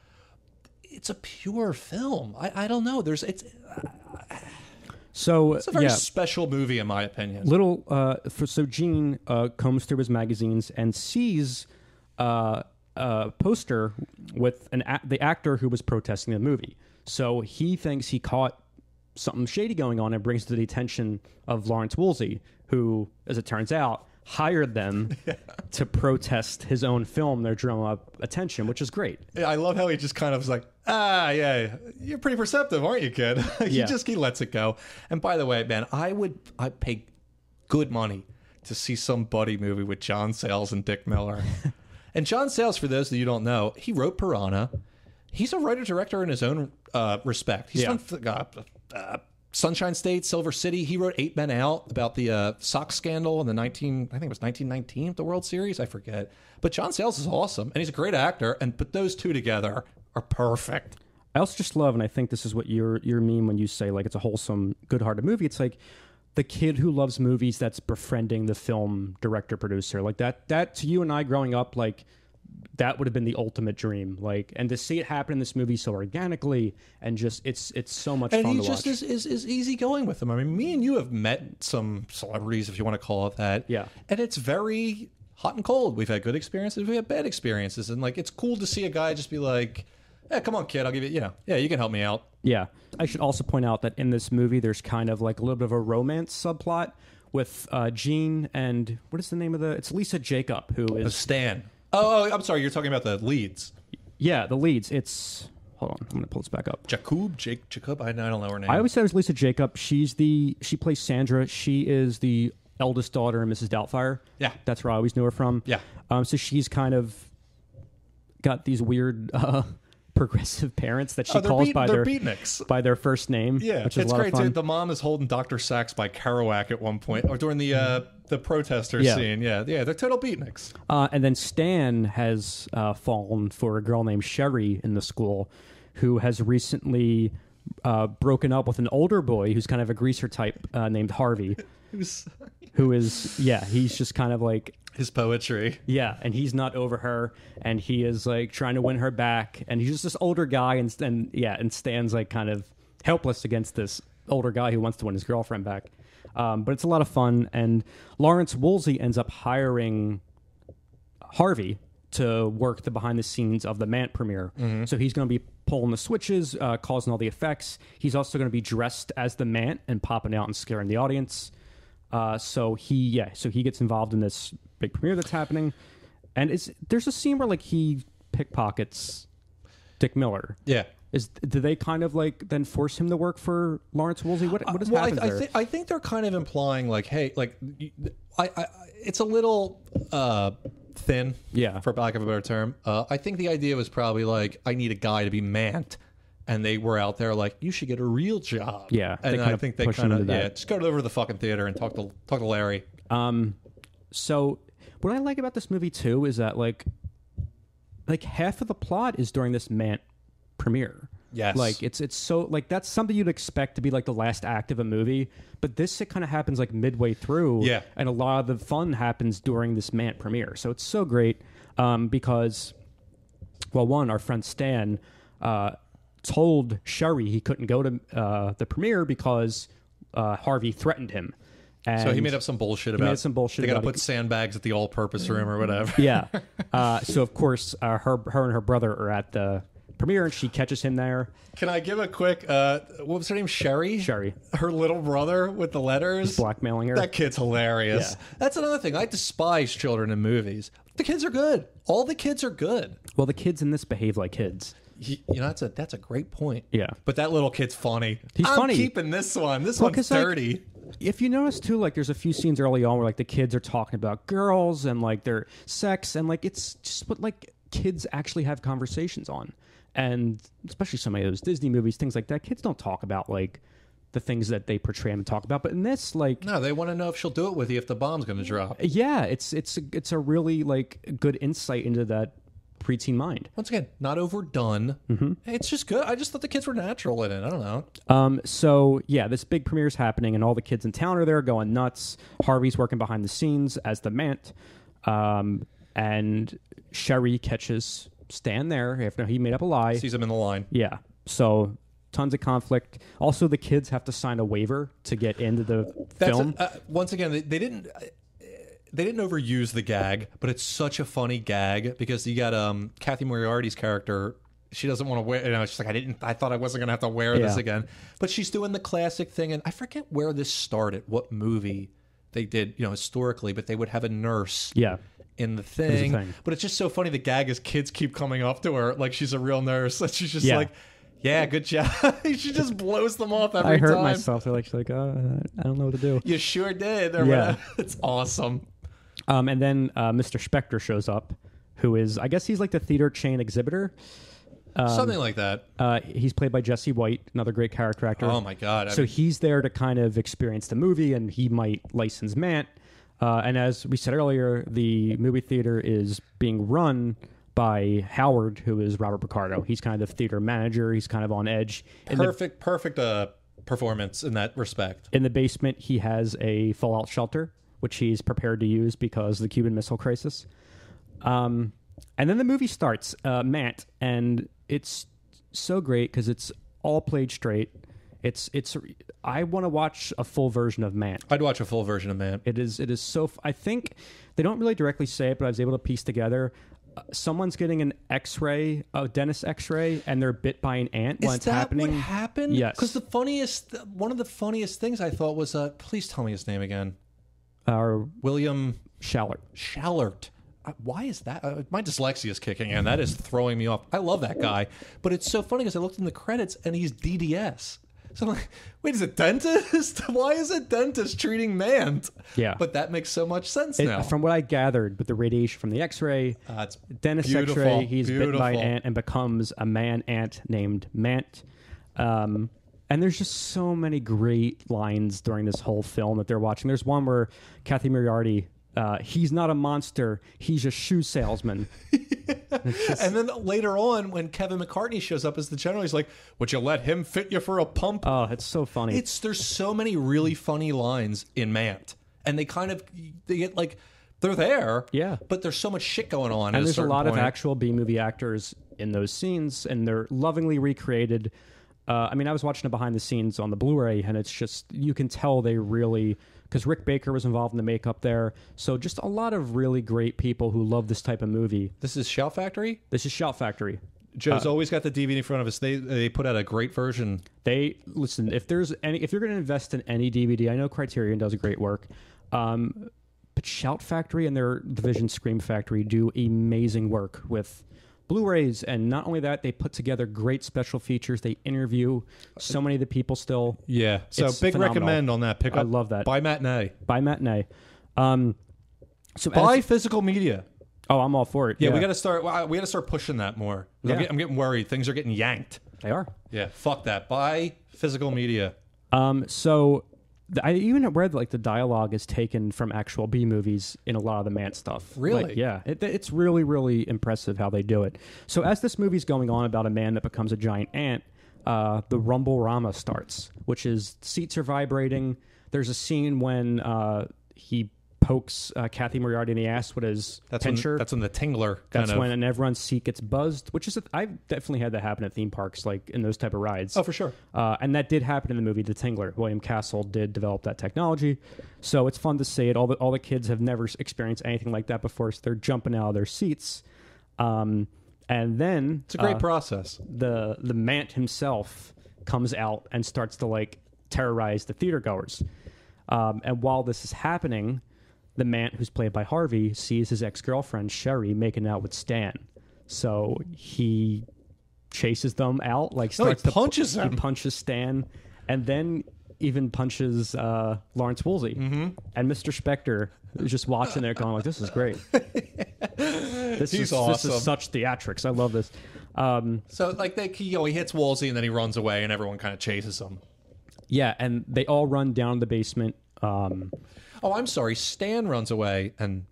It's a pure film. I don't know. It's a very special movie, in my opinion. So Gene combs through his magazines and sees a poster with the actor who was protesting the movie. So he thinks he caught something shady going on and brings it to the attention of Lawrence Woolsey, who, as it turns out, hired them to protest his own film, their drum up attention, which is great. Yeah, I love how he just kind of was like, you're pretty perceptive, aren't you, kid? He lets it go. And by the way, man, I'd pay good money to see some buddy movie with John Sayles and Dick Miller. And John Sayles, for those of you who don't know, he wrote Piranha. He's a writer-director in his own respect. He's done Sunshine State, Silver City. He wrote 8 Men Out about the Sox scandal in the 1919, the World Series. I forget. But John Sayles is awesome, and he's a great actor. But those two together are perfect. I also just love, and I think this is what you mean when you say it's a wholesome, good-hearted movie. It's the kid who loves movies that's befriending the film director producer. That to you and I growing up, that would have been the ultimate dream. And to see it happen in this movie so organically and just it's so much fun to watch. And he just is easygoing with them. I mean, me and you have met some celebrities, if you want to call it that. Yeah. And it's very hot and cold. We've had good experiences. We've had bad experiences. And it's cool to see a guy just be like, "Yeah, come on, kid. I'll give you, you can help me out." Yeah. I should also point out that in this movie, there's kind of a little bit of a romance subplot with Gene and what is the name of it's Lisa Jacob, who is Stan. Oh, I'm sorry. You're talking about the leads. Yeah, the leads. It's... Hold on. I'm going to pull this back up. Jacob? I don't know her name. I always said it was Lisa Jacob. She plays Sandra. She is the eldest daughter in Mrs. Doubtfire. Yeah. That's where I always knew her from. Yeah. So she's kind of got these weird progressive parents that she calls by their first name. Yeah, which is it's a lot great of fun. too. The mom is holding Dr. Sachs by Kerouac at one point, or during the protester scene. Yeah, they're total beatniks. And then Stan has fallen for a girl named Sherry in the school, who has recently broken up with an older boy who's kind of a greaser type named Harvey. Who is, he's just kind of like... His poetry. Yeah, and he's not over her, and he is like trying to win her back, and he's just this older guy, and Stan's like kind of helpless against this older guy who wants to win his girlfriend back. But it's a lot of fun, and Lawrence Woolsey ends up hiring Harvey to work the behind the scenes of the Mant premiere. Mm-hmm. So he's going to be pulling the switches, causing all the effects. He's also going to be dressed as the Mant and popping out and scaring the audience. So he gets involved in this big premiere that's happening, and there's a scene where like he pickpockets Dick Miller. Yeah. Do they kind of like then force him to work for Lawrence Woolsey? What has happened there? I think they're kind of implying like, hey, like, it's a little thin, for lack of a better term. I think the idea was probably like, I need a guy to be Mant. And they were out there like, you should get a real job. Yeah, and I think they kind of just go over to the fucking theater and talk to Larry. So what I like about this movie too is that like half of the plot is during this Mant premiere. Yes, like it's so like that's something you'd expect to be like the last act of a movie, but this it kind of happens like midway through. Yeah, and a lot of the fun happens during this Mant premiere. So it's so great because, well, one, our friend Stan told Sherry he couldn't go to the premiere because Harvey threatened him. And so he made up some bullshit about they got to put sandbags at the all-purpose room or whatever. Yeah. So of course her and her brother are at the premiere, and she catches him there. Can I give a quick? What was her name? Sherry. Her little brother with the letters. He's blackmailing her. That kid's hilarious. Yeah. That's another thing. I despise children in movies. The kids are good. All the kids are good. Well, the kids in this behave like kids. You know, that's a great point. Yeah. But that little kid's funny. He's funny. I'm keeping this one. This one's dirty. Like, if you notice too, like there's a few scenes early on where like the kids are talking about girls and like their sex, and like it's just what like kids actually have conversations on. And especially some of those Disney movies, things like that, kids don't talk about like the things that they portray them to talk about. But in this, like, no, they want to know if she'll do it with you if the bomb's going to drop. Yeah, it's a really like good insight into that preteen mind. Once again, not overdone. Mm-hmm. It's just good. I just thought the kids were natural in it. I don't know. So yeah, this big premiere is happening, and all the kids in town are there going nuts. Harvey's working behind the scenes as the Mant, and Sherry catches Stan there after he made up a lie. Sees him in the line. Yeah. So tons of conflict. Also, the kids have to sign a waiver to get into the film. Once again, they didn't overuse the gag, but it's such a funny gag because you got Kathy Moriarty's character. She doesn't want to wear. You know, she's like, I thought I wasn't going to have to wear this again. But she's doing the classic thing, and I forget where this started, what movie they did, you know, historically. But they would have a nurse. Yeah. In the thing. But it's just so funny. The gag is kids keep coming up to her like she's a real nurse, and she's just like, "Yeah, good job." She just blows them off every time. I hurt myself. They're like, oh, I don't know what to do. You sure did. Whatever. It's awesome. And then Mr. Spectre shows up, who is, I guess he's like the theater chain exhibitor. Something like that. He's played by Jesse White, another great character actor. Oh my God. So he's there to kind of experience the movie, and he might license Mant. And as we said earlier, the movie theater is being run by Howard, who is Robert Picardo. He's kind of the theater manager. He's kind of on edge. Perfect performance in that respect. In the basement, he has a fallout shelter, which he's prepared to use because of the Cuban Missile Crisis. And then the movie starts, Mant, and it's so great because it's all played straight. I want to watch a full version of Mant. I'd watch a full version of Mant. It is so. I think they don't really directly say it, but I was able to piece together. Someone's getting an X-ray, a dentist X-ray, and they're bit by an ant while it's happening. Is that what happened? Yes. Because one of the funniest things I thought was, please tell me his name again. William Shallert. Why is that? My dyslexia is kicking in. That is throwing me off. I love that guy. But it's so funny because I looked in the credits and he's DDS. So I'm like, wait, is it dentist? Why is a dentist treating Mant? Yeah. But that makes so much sense now. From what I gathered with the radiation from the X-ray, It's dentist beautiful, X-ray, he's bitten by an beautiful. ant and becomes a man ant named Mant. And there's just so many great lines during this whole film that they're watching. There's one where Kathy Moriarty, he's not a monster, he's a shoe salesman. And then later on, when Kevin McCartney shows up as the general, he's like, would you let him fit you for a pump? Oh, it's so funny. There's so many really funny lines in Mant. And they get like, they're there. Yeah. But there's so much shit going on. And at there's a lot point. of actual B-movie actors in those scenes, and they're lovingly recreated. I mean, I was watching it behind the scenes on the Blu-ray, and it's just, you can tell they really... Because Rick Baker was involved in the makeup there. So just a lot of really great people who love this type of movie. This is Shout Factory? This is Shout Factory. Joe's always got the DVD in front of us. They put out a great version. Listen, if you're going to invest in any DVD, I know Criterion does great work. But Shout Factory and their division Scream Factory do amazing work with Blu-rays, and not only that, they put together great special features. They interview so many of the people still. Yeah, so It's big phenomenal. recommend on that. Pick up. I love that. Buy Matinee. By Matinee. So Buy physical media. Oh, I'm all for it. Yeah, we got to start. We got to start pushing that more. Yeah. I'm getting worried. Things are getting yanked. They are. Yeah, fuck that. Buy physical media. So I even read like the dialogue is taken from actual B movies in a lot of the Mant stuff. Really? Like, yeah. It's really, really impressive how they do it. So as this movie's going on about a man that becomes a giant ant, the Rumble-Rama starts, which is seats are vibrating. There's a scene when he pokes Kathy Moriarty in the ass with his pincher. That's when the tingler. That's when everyone's seat gets buzzed, which is I've definitely had that happen at theme parks, like in those type of rides. Oh, for sure. And that did happen in the movie The Tingler. William Castle did develop that technology, so it's fun to see it. All the kids have never experienced anything like that before, so they're jumping out of their seats. And then It's a great process. The Mant himself comes out and starts to like terrorize the theater goers. And while this is happening, the Mant, who's played by Harvey, sees his ex-girlfriend, Sherry, making out with Stan. So he chases them out, like starts he punches to him. He punches Stan, and then even punches Lawrence Woolsey. Mm-hmm. And Mr. Spectre is just watching there going like, this is great. This He's is awesome. This is such theatrics. I love this. So like he hits Woolsey and then he runs away and everyone kind of chases him. Yeah, and they all run down the basement. Oh, I'm sorry. Stan runs away and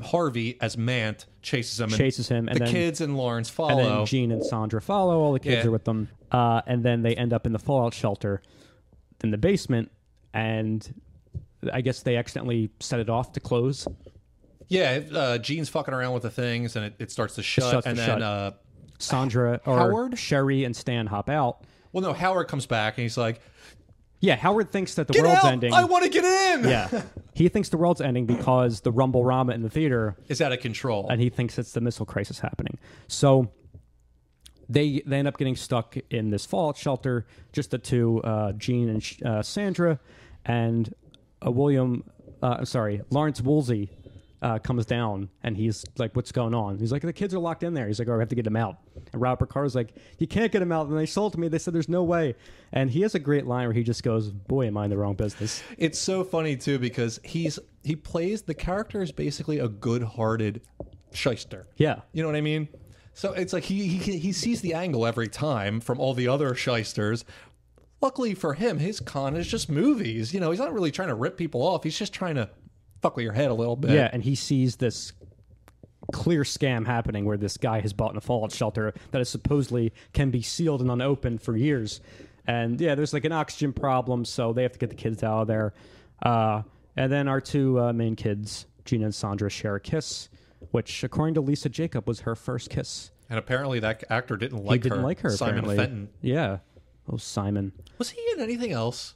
Harvey as Mant chases him. And the then kids and Lawrence follow. And then Jean and Sandra follow. All the kids Yeah. are with them. And then they end up in the fallout shelter in the basement. And I guess they accidentally set it off to close. Yeah, Jean's fucking around with the things and it starts to shut. starts And to then, shut. Sandra or Howard? Sherry and Stan hop out. well, no, Howard comes back and he's like, Yeah, Howard thinks that the get world's out! ending. I want to get in! Yeah. He thinks the world's ending because the Rumble-Rama in the theater, It's out of control. and he thinks it's the missile crisis happening. So they end up getting stuck in this fallout shelter, just the two, Jean and Sandra, and Lawrence Woolsey comes down, and he's like, what's going on? He's like, the kids are locked in there. He's like, oh, we have to get them out. And Robert Carr's like, you can't get them out. And they sold to me. They said there's no way. And he has a great line where he just goes, boy, am I in the wrong business. It's so funny too because he plays the character is basically a good-hearted shyster. Yeah. You know what I mean? So it's like he sees the angle every time from all the other shysters. Luckily for him, his con is just movies. You know, he's not really trying to rip people off. He's just trying to fuck with your head a little bit. Yeah, and he sees this clear scam happening where this guy has bought in a fallout shelter that is supposedly can be sealed and unopened for years. And yeah, there's like an oxygen problem, so they have to get the kids out of there. And then our two main kids, Gina and Sandra, share a kiss, which, according to Lisa Jacob, was her first kiss. And apparently that actor didn't like her. He didn't like her, Simon apparently. Fenton. Yeah. Oh, Simon. Was he in anything else?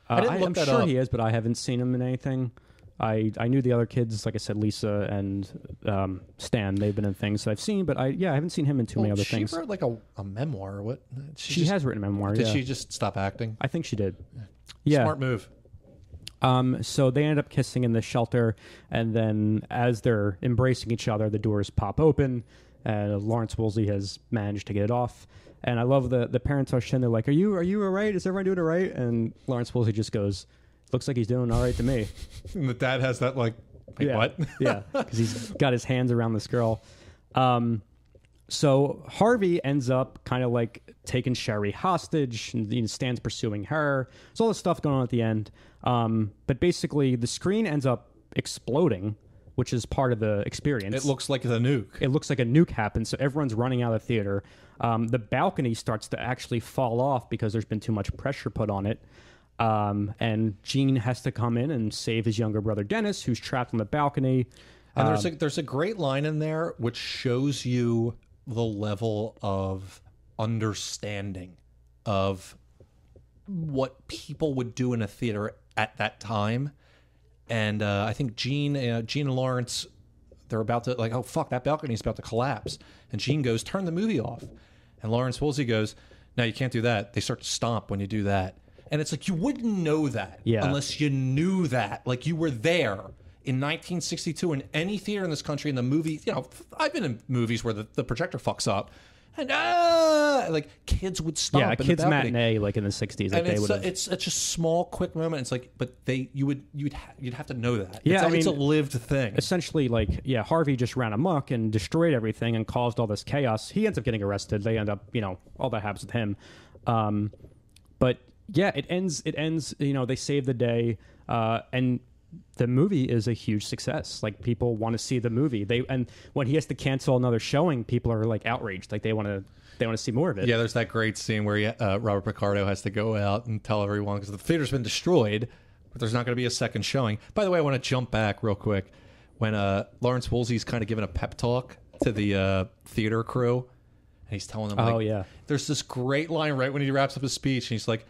I didn't look I'm that sure up. he is, but I haven't seen him in anything. I knew the other kids, like I said, Lisa and Stan. They've been in things that I've seen, but I haven't seen him in too many other things. She wrote like a memoir. Or what? She has written a memoir. Did Yeah. she just stop acting? I think she did. Yeah. Smart move. So they end up kissing in the shelter, and then as they're embracing each other, the doors pop open, and Lawrence Woolsey has managed to get it off. And I love the parents rush in. They're like, "Are you all right? Is everyone doing all right?" And Lawrence Woolsey just goes, "Looks like he's doing all right to me." And the dad has that like yeah. what? Yeah, because he's got his hands around this girl. So Harvey ends up kind of like taking Sherry hostage, and Stan's pursuing her. There's all this stuff going on at the end. But basically, the screen ends up exploding, which is part of the experience. It looks like the nuke. It looks like a nuke happens, so everyone's running out of the theater. The balcony starts to actually fall off because there's been too much pressure put on it. And Gene has to come in and save his younger brother Dennis, who's trapped on the balcony. And there's a great line in there which shows you the level of understanding of what people would do in a theater at that time. And I think Gene and Lawrence, they're about to like, oh fuck, that balcony's about to collapse. And Gene goes, "Turn the movie off." And Lawrence Woolsey goes, "No, you can't do that. They start to stomp when you do that." And it's like, you wouldn't know that unless you knew that. Like, you were there in 1962 in any theater in this country in the movie. You know, I've been in movies where the projector fucks up. And like kids would stomp. Yeah, a kids matinee like in the 60s. Like, and it's such a small, quick moment. It's like, but you'd have to know that. Yeah, it's a lived thing. Essentially, like, yeah, Harvey just ran amok and destroyed everything and caused all this chaos. He ends up getting arrested. They end up, all that happens with him. But yeah, it ends. They save the day, and the movie is a huge success. Like, people want to see the movie. And when he has to cancel another showing, people are like outraged. Like, they want to see more of it. Yeah, there's that great scene where Robert Picardo has to go out and tell everyone, because the theater's been destroyed, but there's not going to be a second showing. By the way, I want to jump back real quick when Lawrence Woolsey's kind of giving a pep talk to the theater crew, and he's telling them, "Oh yeah." There's this great line right when he wraps up his speech, and he's like,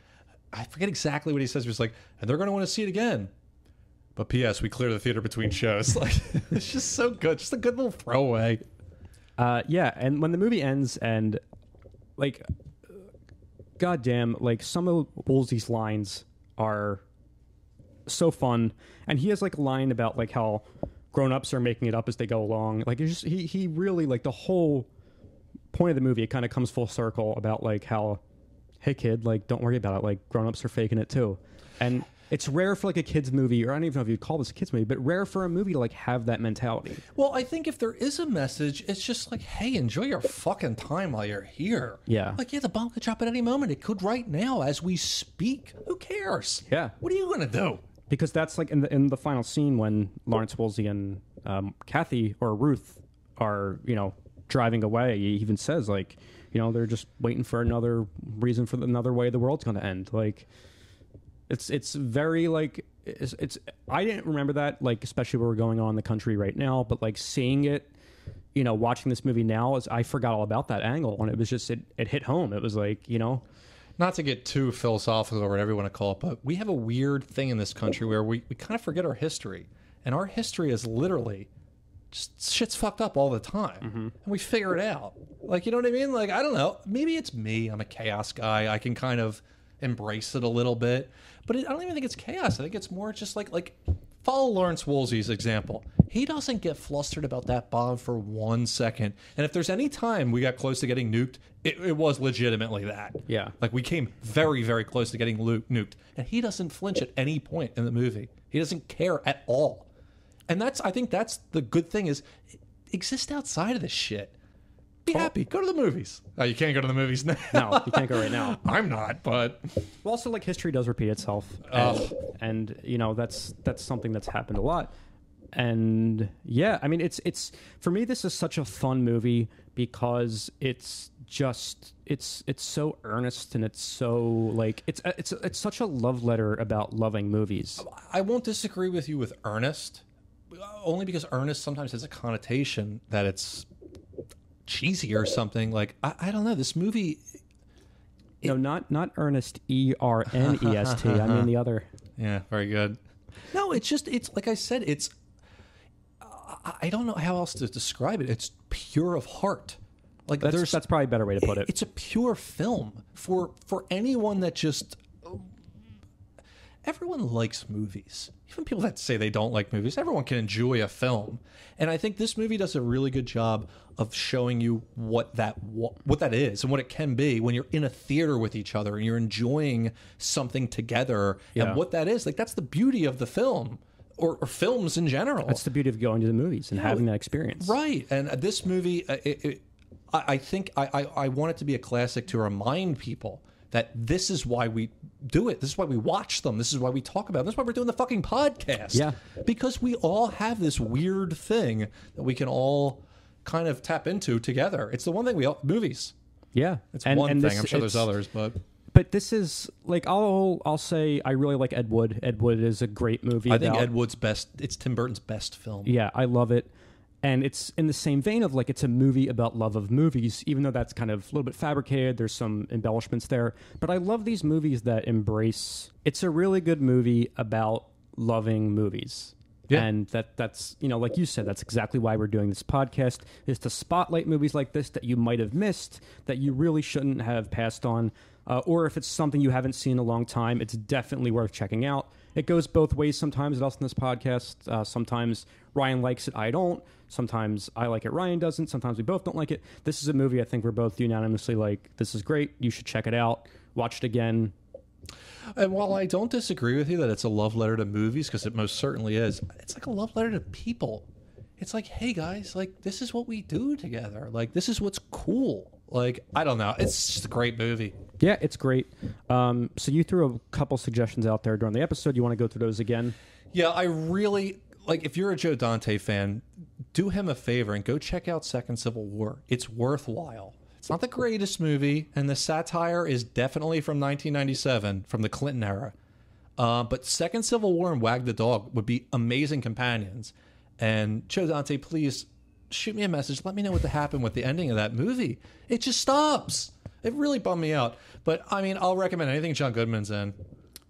I forget exactly what he says. He's like, "And they're going to want to see it again. But P.S. we clear the theater between shows." Like, it's just so good. Just a good little throwaway. Yeah, and when the movie ends, and like, goddamn, like, some of Woolsey's lines are so fun, and he has like a line about like how grown-ups are making it up as they go along. Like, it's just, he really, like, the whole point of the movie, it kind of comes full circle about like how, hey kid, like, don't worry about it. Like, grown-ups are faking it too. And it's rare for like a kid's movie, or I don't even know if you'd call this a kid's movie, but rare for a movie to like have that mentality. Well, I think if there is a message, it's just like, hey, enjoy your fucking time while you're here. Yeah. Like, yeah, the bomb could drop at any moment. It could right now as we speak. Who cares? Yeah. What are you going to do? Because that's like in the final scene when Lawrence Woolsey and Kathy or Ruth are, driving away. He even says, like, they're just waiting for another reason for another way the world's going to end. Like, it's very like it's I didn't remember that, like, especially where we're going on in the country right now, but like seeing it, watching this movie now, I forgot all about that angle, and it was just it hit home. It was like, not to get too philosophical or whatever you want to call it, but we have a weird thing in this country where we kind of forget our history, and our history is literally just shit's fucked up all the time, and we figure it out. Like, you know what I mean? Like, I don't know, maybe it's me, I'm a chaos guy, I can kind of embrace it a little bit, but I don't even think it's chaos. I think it's more just like follow Lawrence Woolsey's example. He doesn't get flustered about that bomb for 1 second, and if there's any time we got close to getting nuked, it was legitimately that. Yeah, like, we came very, very close to getting nuked, and he doesn't flinch at any point in the movie. He doesn't care at all, and I think that's the good thing, is exist outside of this shit. Be happy. Go to the movies. Oh, you can't go to the movies now. No, you can't go right now. I'm not, but well, also, like, history does repeat itself, and that's something that's happened a lot. And yeah, I mean, it's for me, this is such a fun movie because it's so earnest, and it's so like it's such a love letter about loving movies. I won't disagree with you with earnest, only because earnest sometimes has a connotation that it's cheesy or something. Like, I don't know, this movie, no, not Ernest, Ernest. I mean the other. Yeah, very good. No, it's like I said, it's I don't know how else to describe it. It's pure of heart. Like, that's probably a better way to put it. It's a pure film for anyone that just, everyone likes movies. Even people that say they don't like movies, everyone can enjoy a film. And I think this movie does a really good job of showing you what that is and what it can be when you're in a theater with each other and you're enjoying something together and what that is. Like, that's the beauty of the film. Or films in general. That's the beauty of going to the movies and having that experience. Right. And this movie, I think I want it to be a classic to remind people that this is why we do it. This is why we watch them. This is why we talk about them. This is why we're doing the fucking podcast. Yeah. Because we all have this weird thing that we can all kind of tap into together. It's the one thing movies. Yeah. It's one thing. I'm sure there's others, but this is like I'll say I really like Ed Wood. Ed Wood is a great movie. I think Ed Wood's best. It's Tim Burton's best film. Yeah, I love it, and it's in the same vein of like it's a movie about love of movies. Even though that's kind of a little bit fabricated, there's some embellishments there. But I love these movies that embrace. It's a really good movie about loving movies. Yeah. And that's, like you said, that's exactly why we're doing this podcast, is to spotlight movies like this that you might have missed, that you really shouldn't have passed on. Or if it's something you haven't seen in a long time, it's definitely worth checking out. It goes both ways sometimes with us in this podcast. Sometimes Ryan likes it, I don't. Sometimes I like it, Ryan doesn't. Sometimes we both don't like it. This is a movie I think we're both unanimously like, this is great. You should check it out. Watch it again. And while I don't disagree with you that it's a love letter to movies, because it most certainly is, it's like a love letter to people. It's like, hey guys, like, this is what we do together. Like, this is what's cool. Like, I don't know. It's just a great movie. Yeah, it's great. So you threw a couple suggestions out there during the episode. You want to go through those again? Yeah, I really, like, if you're a Joe Dante fan, do him a favor and go check out Second Civil War. It's worthwhile. It's not the greatest movie, and the satire is definitely from 1997, from the Clinton era. But Second Civil War and Wag the Dog would be amazing companions. And Joe Dante, please shoot me a message. Let me know what happened with the ending of that movie. It just stops. It really bummed me out. But, I mean, I'll recommend anything John Goodman's in.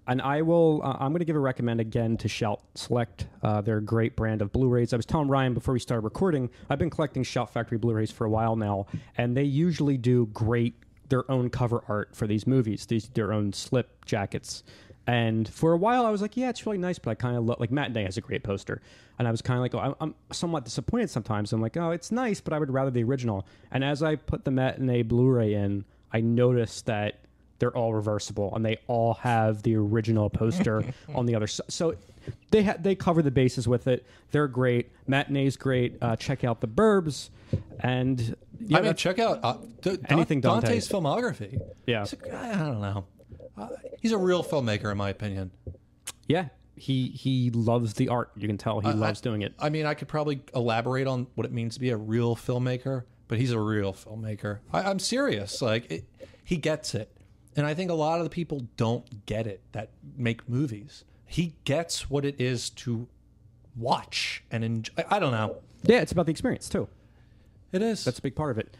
And I will, I'm going to give a recommend again to Shout Select. They're a great brand of Blu-rays. I was telling Ryan before we started recording, I've been collecting Shout Factory Blu-rays for a while now, and they usually do their own cover art for these movies, their own slip jackets. And for a while, I was like, yeah, it's really nice, but I kind of like Matinee has a great poster. And I was kind of like, oh, I'm somewhat disappointed sometimes. I'm like, oh, it's nice, but I would rather the original. And as I put the Matinee Blu-ray in, I noticed that they're all reversible, and they all have the original poster on the other side. So they cover the bases with it. They're great. Matinee's great. Check out the Burbs, and check out anything Dante's filmography. Yeah, I don't know. He's a real filmmaker, in my opinion. Yeah, he loves the art. You can tell he loves doing it. I mean, I could probably elaborate on what it means to be a real filmmaker, but he's a real filmmaker. I'm serious. Like, he gets it. And I think a lot of the people don't get it that make movies. He gets what it is to watch and enjoy. I don't know. Yeah, it's about the experience, too. It is. That's a big part of it.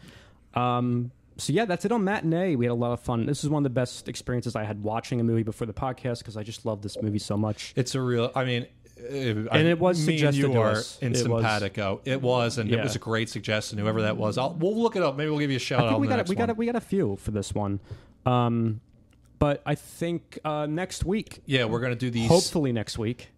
So, yeah, that's it on Matinee. We had a lot of fun. This is one of the best experiences I had watching a movie before the podcast because I just love this movie so much. It's a real, I mean... And it was suggested to us. In simpatico. It was, and it was a great suggestion, whoever that was. We'll look it up. Maybe we'll give you a shout out on the next one. We got a few for this one. But I think next week... Yeah, we're going to do these... Hopefully next week.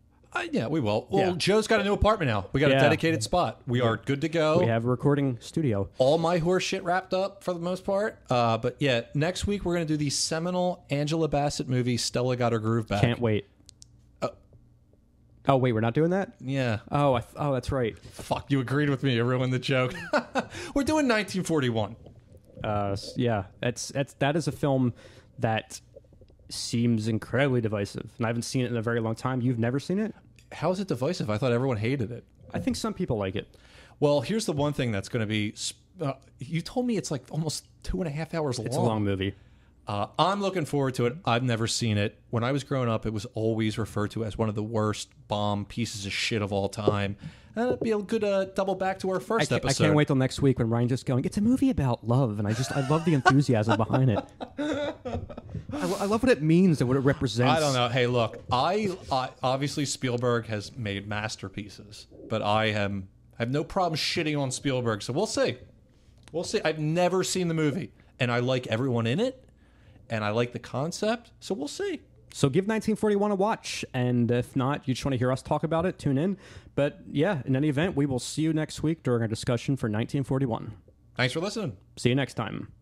Yeah, we will. Well, Joe's got a new apartment now. We got a dedicated spot. We are good to go. We have a recording studio. All my horse shit wrapped up for the most part. But yeah, next week we're going to do the seminal Angela Bassett movie, Stella Got Her Groove Back. Can't wait. Oh, wait, we're not doing that? Yeah. Oh, that's right. Fuck, you agreed with me. You ruined the joke. We're doing 1941. Yeah, that is a film that seems incredibly divisive, and I haven't seen it in a very long time. You've never seen it? How is it divisive? I thought everyone hated it. I think some people like it. Well, here's the one thing that's going to be... you told me it's like almost 2.5 hours long. It's a long movie. I'm looking forward to it. I've never seen it. When I was growing up, it was always referred to as one of the worst bomb pieces of shit of all time. And it'd be a good double back to our first episode. I can't wait till next week when Ryan's just going, it's a movie about love, and I love the enthusiasm behind it. I love what it means and what it represents. I don't know. Hey, look, I obviously Spielberg has made masterpieces, but I have no problem shitting on Spielberg, so we'll see. We'll see. I've never seen the movie, and I like everyone in it. And I like the concept, so we'll see. So give 1941 a watch, and if not, you just want to hear us talk about it, tune in. But yeah, in any event, we will see you next week during our discussion for 1941. Thanks for listening. See you next time.